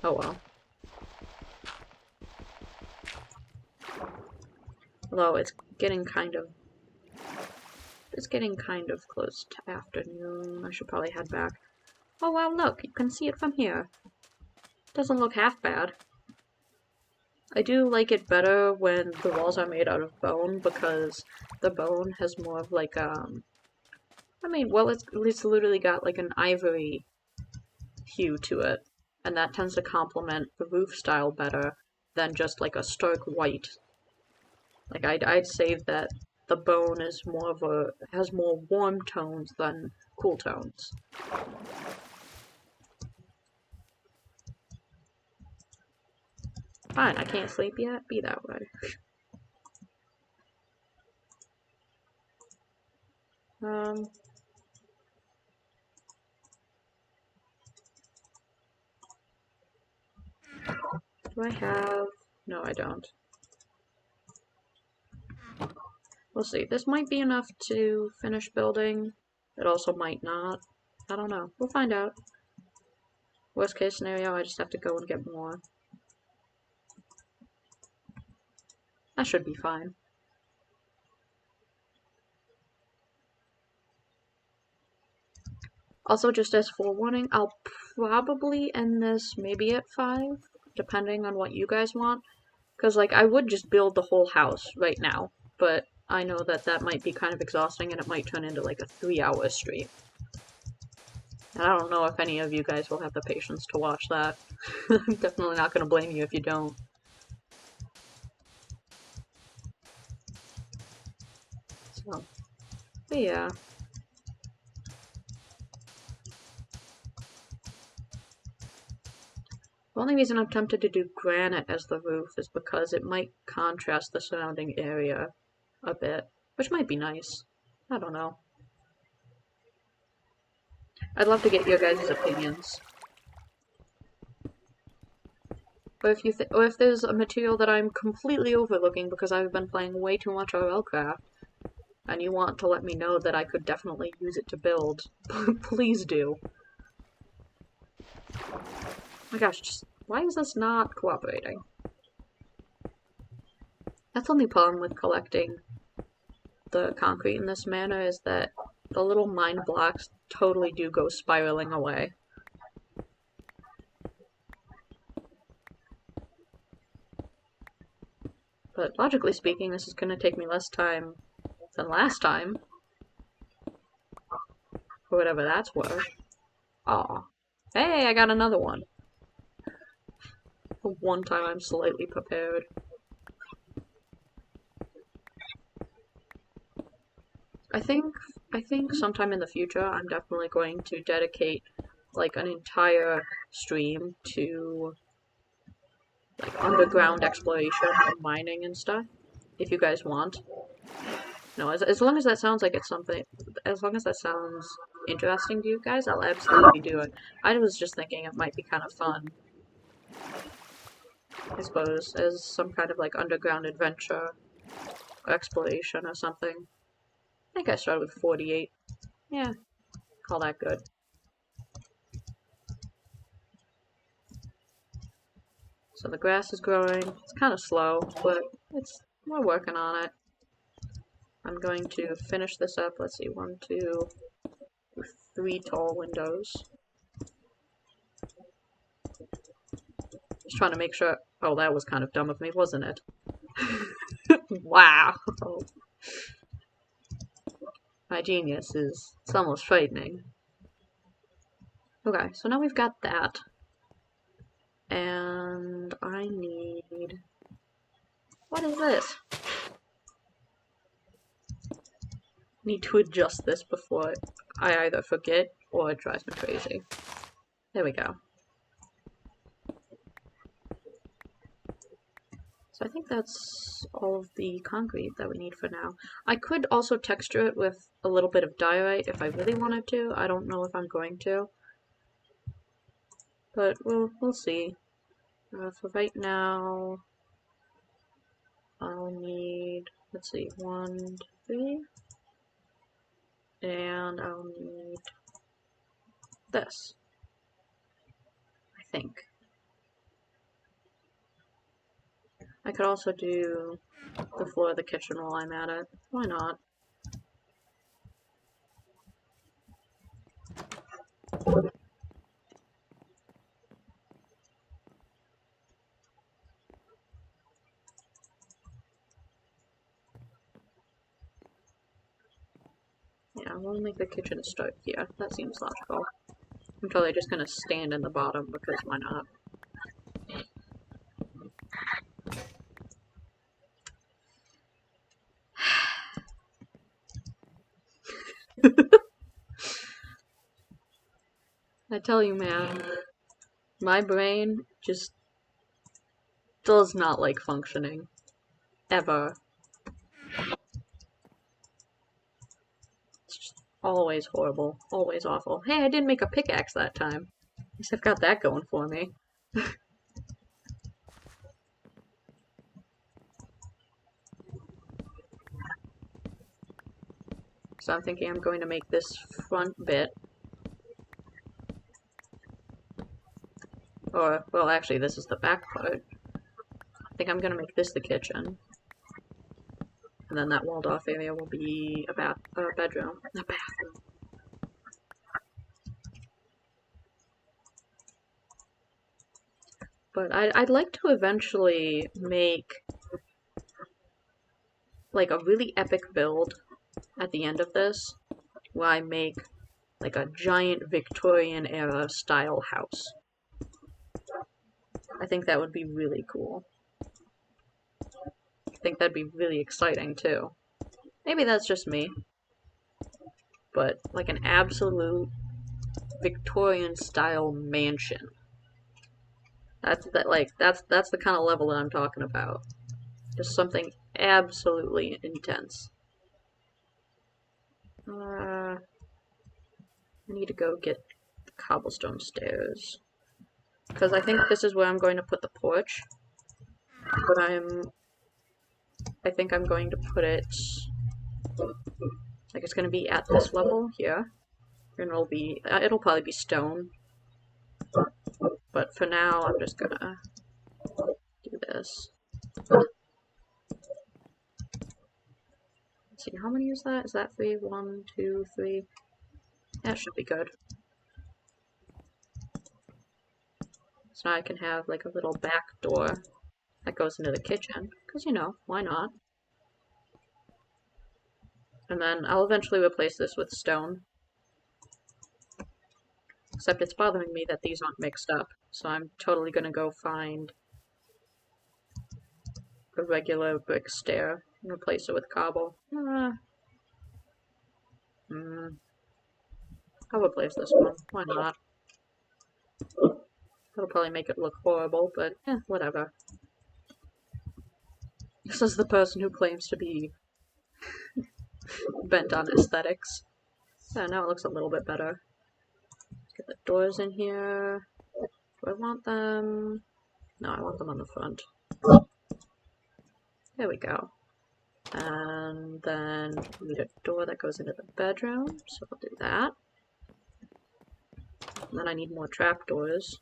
Oh well. Although it's getting kind of close to afternoon. I should probably head back. Oh wow, look, you can see it from here. Doesn't look half bad. I do like it better when the walls are made out of bone because the bone has more of like I mean, well, it's literally got like an ivory hue to it, and that tends to complement the roof style better than just like a stark white. Like I'd say that the bone is has more warm tones than cool tones. Fine, I can't sleep yet. Be that way. Do I have... No, I don't. We'll see. This might be enough to finish building. It also might not. I don't know. We'll find out. Worst case scenario, I just have to go and get more. That should be fine. Also, just as forewarning, I'll probably end this maybe at 5, depending on what you guys want. Because, like, I would just build the whole house right now, but I know that that might be kind of exhausting and it might turn into, like, a 3-hour stream. And I don't know if any of you guys will have the patience to watch that. I'm definitely not going to blame you if you don't. So, but yeah. The only reason I'm tempted to do granite as the roof is because it might contrast the surrounding area a bit, which might be nice. I don't know. I'd love to get your guys' opinions. Or if there's a material that I'm completely overlooking because I've been playing way too much RLcraft, and you want to let me know that I could definitely use it to build, please do. Oh my gosh, just why is this not cooperating? That's the only problem with collecting the concrete in this manner, is that the little mine blocks totally do go spiraling away. But logically speaking, this is going to take me less time than last time. For whatever that's worth. Aw. Hey, I got another one. For one time I'm slightly prepared. I think sometime in the future I'm definitely going to dedicate like an entire stream to like underground exploration and mining and stuff, if you guys want. No, as long as that sounds like it's something, as long as that sounds interesting to you guys, I'll absolutely do it. I was just thinking it might be kind of fun, I suppose, as some kind of like underground adventure or exploration or something. I think I started with 48. Yeah, call that good. So the grass is growing. It's kind of slow, but we're working on it. I'm going to finish this up. Let's see, 1, 2, 3 tall windows. Just trying to make sure. Oh, that was kind of dumb of me, wasn't it? Wow. My genius is, it's almost frightening. Okay, so now we've got that. And I need... What is this? Need to adjust this before I either forget or it drives me crazy. There we go. So I think that's all of the concrete that we need for now. I could also texture it with a little bit of diorite if I really wanted to. I don't know if I'm going to. But we'll see. For right now, I'll need, let's see, 1, 2, 3. And I'll need this, I think. I could also do the floor of the kitchen while I'm at it. Why not? Yeah, we'll make the kitchen start here. That seems logical. I'm totally just gonna stand in the bottom because why not? I tell you, man, my brain just does not like functioning. Ever. It's just always horrible. Always awful. Hey, I didn't make a pickaxe that time. At least I've got that going for me. So I'm thinking I'm going to make this front bit. Or, well, actually, this is the back part. I think I'm going to make this the kitchen. And then that walled off area will be a bedroom. A bathroom. But I'd like to eventually make like a really epic build at the end of this, where I make like a giant Victorian era style house. I think that would be really cool. I think that'd be really exciting too. Maybe that's just me. But like an absolute Victorian style mansion. That's the kind of level that I'm talking about. Just something absolutely intense. I need to go get the cobblestone stairs. Because I think this is where I'm going to put the porch. But I think I'm going to put it, like it's going to be at this level here. And it'll probably be stone. But for now, I'm just gonna do this. Let's see, how many is that? Is that 3? 1, 2, 3. That should be good. So now I can have like a little back door that goes into the kitchen. Because, you know, why not? And then I'll eventually replace this with stone. Except it's bothering me that these aren't mixed up. So I'm totally gonna go find a regular brick stair and replace it with cobble. I'll replace this one. Why not? It'll probably make it look horrible, but whatever. This is the person who claims to be bent on aesthetics. Yeah, now it looks a little bit better. Let's get the doors in here. Do I want them? No, I want them on the front. There we go. And then we need a door that goes into the bedroom, so I'll do that. And then I need more trapdoors.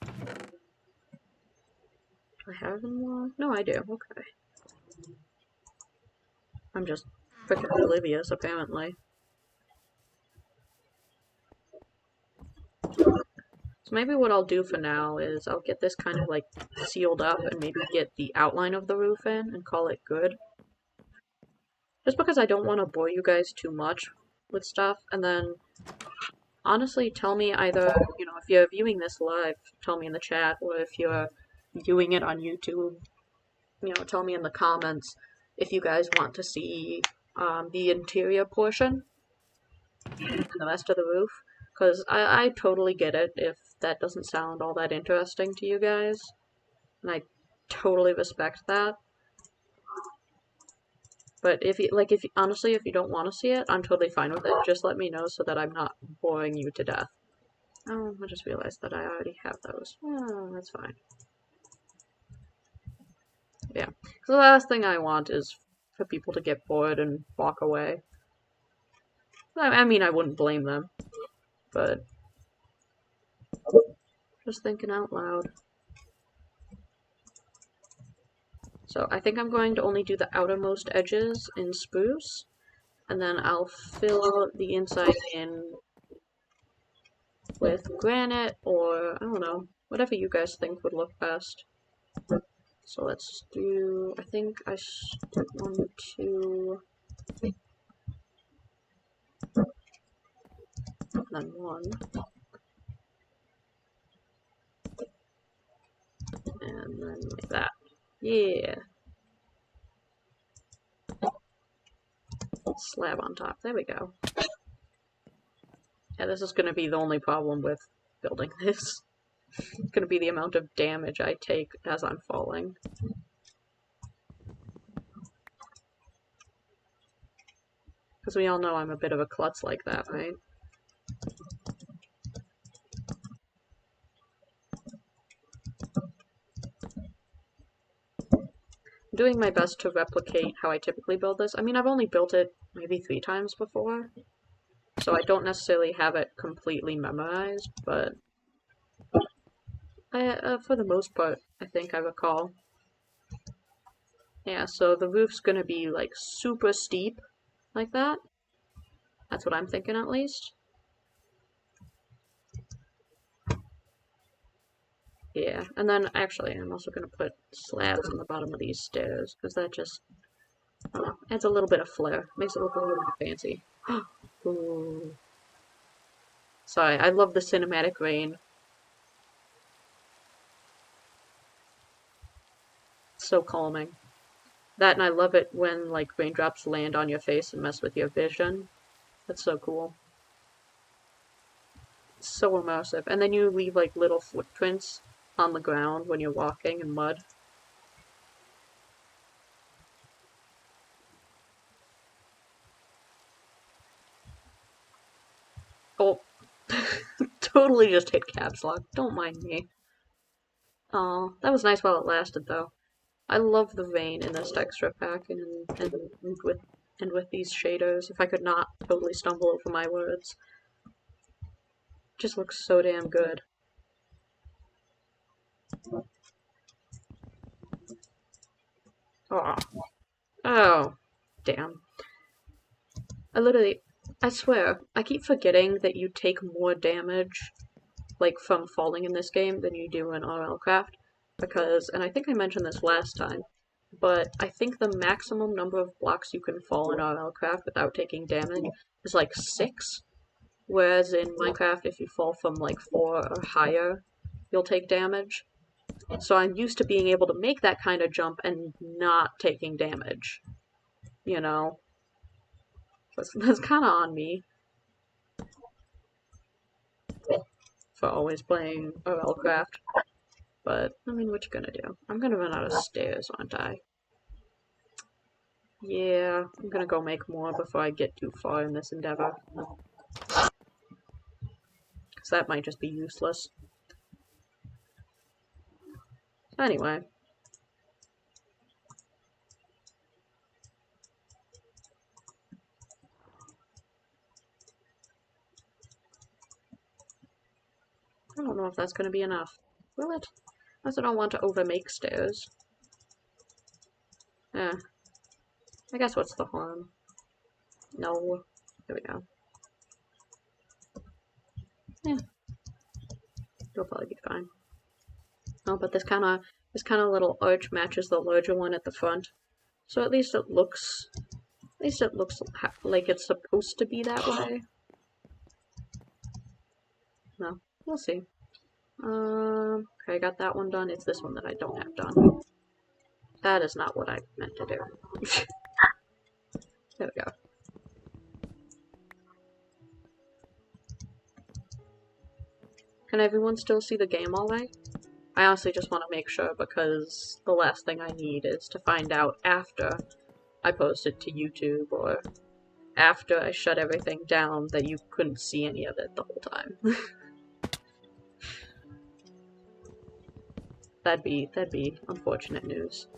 Do I have any more? No, I do. Okay. I'm just freaking oblivious, apparently. So maybe what I'll do for now is I'll get this kind of like sealed up and maybe get the outline of the roof in and call it good. Just because I don't want to bore you guys too much with stuff, and then honestly tell me either, you know, if you're viewing this live, tell me in the chat, or if you're viewing it on YouTube, you know, tell me in the comments if you guys want to see the interior portion and the rest of the roof. Because I totally get it if that doesn't sound all that interesting to you guys. And I totally respect that. But honestly, if you don't want to see it, I'm totally fine with it. Just let me know so that I'm not boring you to death. Oh, I just realized that I already have those. Oh, that's fine. Yeah. So the last thing I want is for people to get bored and walk away. I mean, I wouldn't blame them. But just thinking out loud. So I think I'm going to only do the outermost edges in spruce, and then I'll fill the inside in with granite or, I don't know, whatever you guys think would look best. So let's do, I think I did 1, 2, and then 1. And then like that. Yeah. Slab on top. There we go. Yeah, this is going to be the only problem with building this. It's going to be the amount of damage I take as I'm falling. Because we all know I'm a bit of a klutz like that, right? I'm doing my best to replicate how I typically build this. I mean, I've only built it maybe 3 times before, so I don't necessarily have it completely memorized, but for the most part, I think I recall. Yeah, so the roof's gonna be like super steep, like that. That's what I'm thinking at least. Yeah, and then actually I'm also gonna put slabs on the bottom of these stairs, because that just, I don't know, adds a little bit of flair. Makes it look a little bit fancy. Ooh. Sorry, I love the cinematic rain. It's so calming. That, and I love it when, like, raindrops land on your face and mess with your vision. That's so cool. It's so immersive. And then you leave like little footprints on the ground when you're walking in mud. Oh, totally just hit caps lock. Don't mind me. Aw, that was nice while it lasted though. I love the vein in this texture pack and with these shaders. If I could not totally stumble over my words. Just looks so damn good. Aw. Oh. Damn. I swear, I keep forgetting that you take more damage, like, from falling in this game than you do in RL Craft. Because, and I think I mentioned this last time, but I think the maximum number of blocks you can fall in RL Craft without taking damage is like 6. Whereas in Minecraft, if you fall from like 4 or higher, you'll take damage. So I'm used to being able to make that kind of jump and not taking damage. You know? That's kind of on me for always playing RL Craft. But, I mean, what you gonna do? I'm gonna run out of stairs, aren't I? Yeah, I'm gonna go make more before I get too far in this endeavor. Because that might just be useless. Anyway. I don't know if that's gonna be enough. Will it? Unless I don't want to overmake stairs. Eh. I guess what's the harm? No. There we go. Yeah. It'll probably be fine. Oh, but this kind of little arch matches the larger one at the front. So at least it looks like it's supposed to be that way. No, we'll see. Okay, I got that one done. It's this one that I don't have done. That is not what I meant to do. There we go. Can everyone still see the game all right? I honestly just want to make sure because the last thing I need is to find out after I post it to YouTube or after I shut everything down that you couldn't see any of it the whole time. that'd be unfortunate news.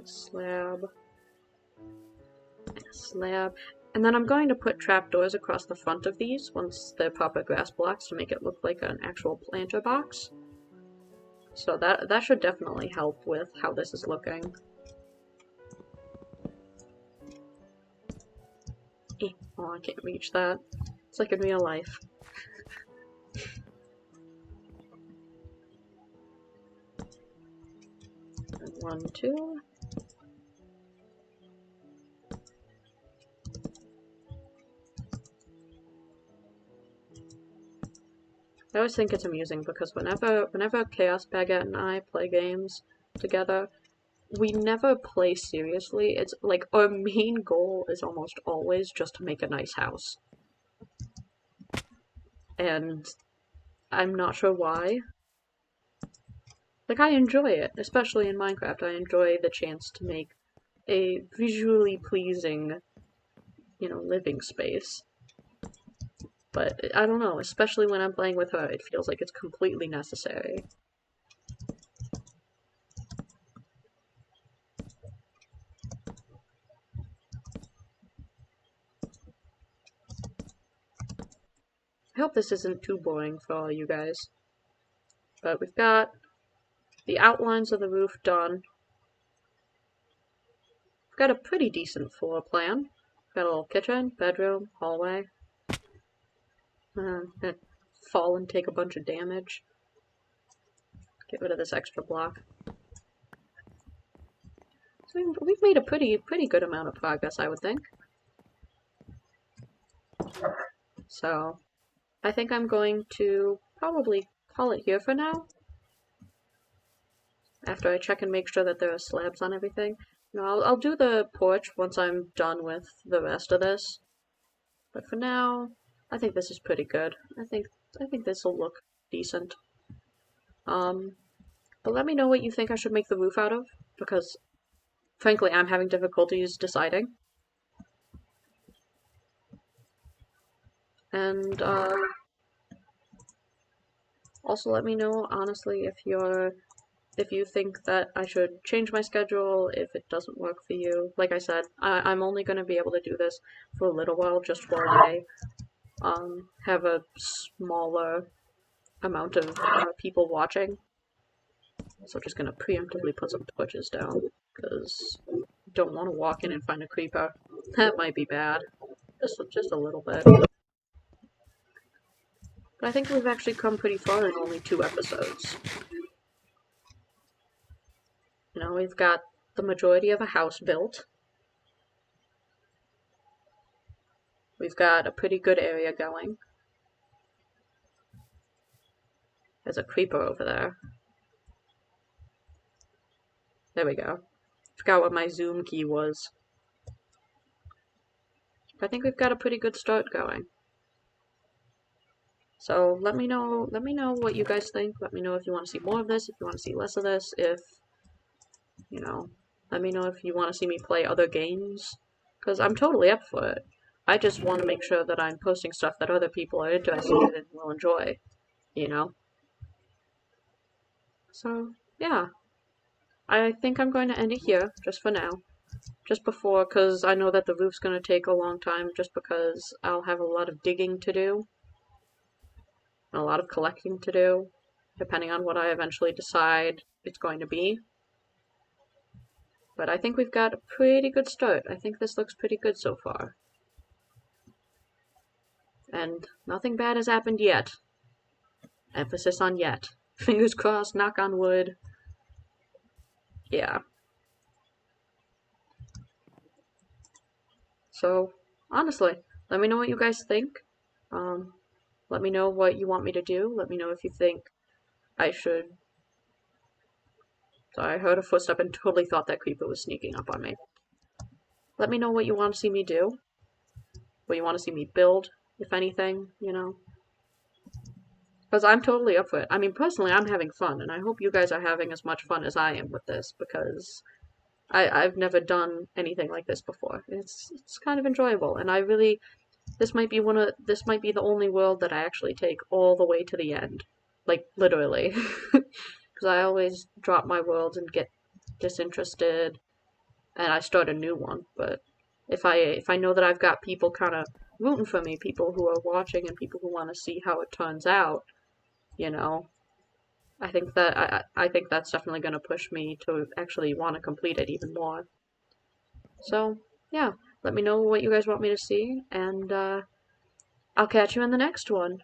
A slab. And a slab. And then I'm going to put trapdoors across the front of these once they're proper grass blocks to make it look like an actual planter box. So that should definitely help with how this is looking. Oh, I can't reach that. It's like in real life. And 1, 2. I always think it's amusing because whenever Chaos Baguette and I play games together, we never play seriously. It's like our main goal is almost always just to make a nice house. And I'm not sure why. Like, I enjoy it, especially in Minecraft. I enjoy the chance to make a visually pleasing, living space. But I don't know, especially when I'm playing with her, it feels like it's completely necessary. I hope this isn't too boring for all you guys. But we've got the outlines of the roof done. We've got a pretty decent floor plan. Got a little kitchen, bedroom, hallway. Gonna fall and take a bunch of damage. Get rid of this extra block. So we've made a pretty good amount of progress, I would think. So, I think I'm going to probably call it here for now. After I check and make sure that there are slabs on everything. I'll do the porch once I'm done with the rest of this. But for now, I think this is pretty good. I think this will look decent. But let me know what you think I should make the roof out of, because frankly, I'm having difficulties deciding. And also let me know, honestly, if you think that I should change my schedule, if it doesn't work for you. Like I said, I'm only going to be able to do this for a little while, just while I have a smaller amount of people watching. So I'm just going to preemptively put some torches down, because I don't want to walk in and find a creeper. That might be bad. Just a little bit. But I think we've actually come pretty far in only 2 episodes. You know, we've got the majority of a house built. We've got a pretty good area going. There's a creeper over there. There we go. Forgot what my zoom key was. I think we've got a pretty good start going. So let me know what you guys think. Let me know if you want to see more of this, if you want to see less of this, if, you know, let me know if you want to see me play other games, because I'm totally up for it. I just want to make sure that I'm posting stuff that other people are interested in and will enjoy, you know? So, yeah. I think I'm going to end it here, just for now. Just before, because I know that the roof's going to take a long time, just because I'll have a lot of digging to do, and a lot of collecting to do, depending on what I eventually decide it's going to be. But I think we've got a pretty good start. I think this looks pretty good so far. And nothing bad has happened yet. Emphasis on yet. Fingers crossed, knock on wood. Yeah. So, honestly, let me know what you guys think. Let me know what you want me to do. Let me know if you think I should... Sorry, I heard a footstep and totally thought that creeper was sneaking up on me. Let me know what you want to see me do. What you want to see me build, if anything, you know. Because I'm totally up for it. I mean, personally, I'm having fun, and I hope you guys are having as much fun as I am with this, because I've never done anything like this before. It's kind of enjoyable, and I really... This might be the only world that I actually take all the way to the end. Like, literally. Because I always drop my worlds and get disinterested, and I start a new one. But if I know that I've got people kind of rooting for me, people who are watching and people who want to see how it turns out, you know, I think that's definitely going to push me to actually want to complete it even more. So yeah, let me know what you guys want me to see, and I'll catch you in the next one.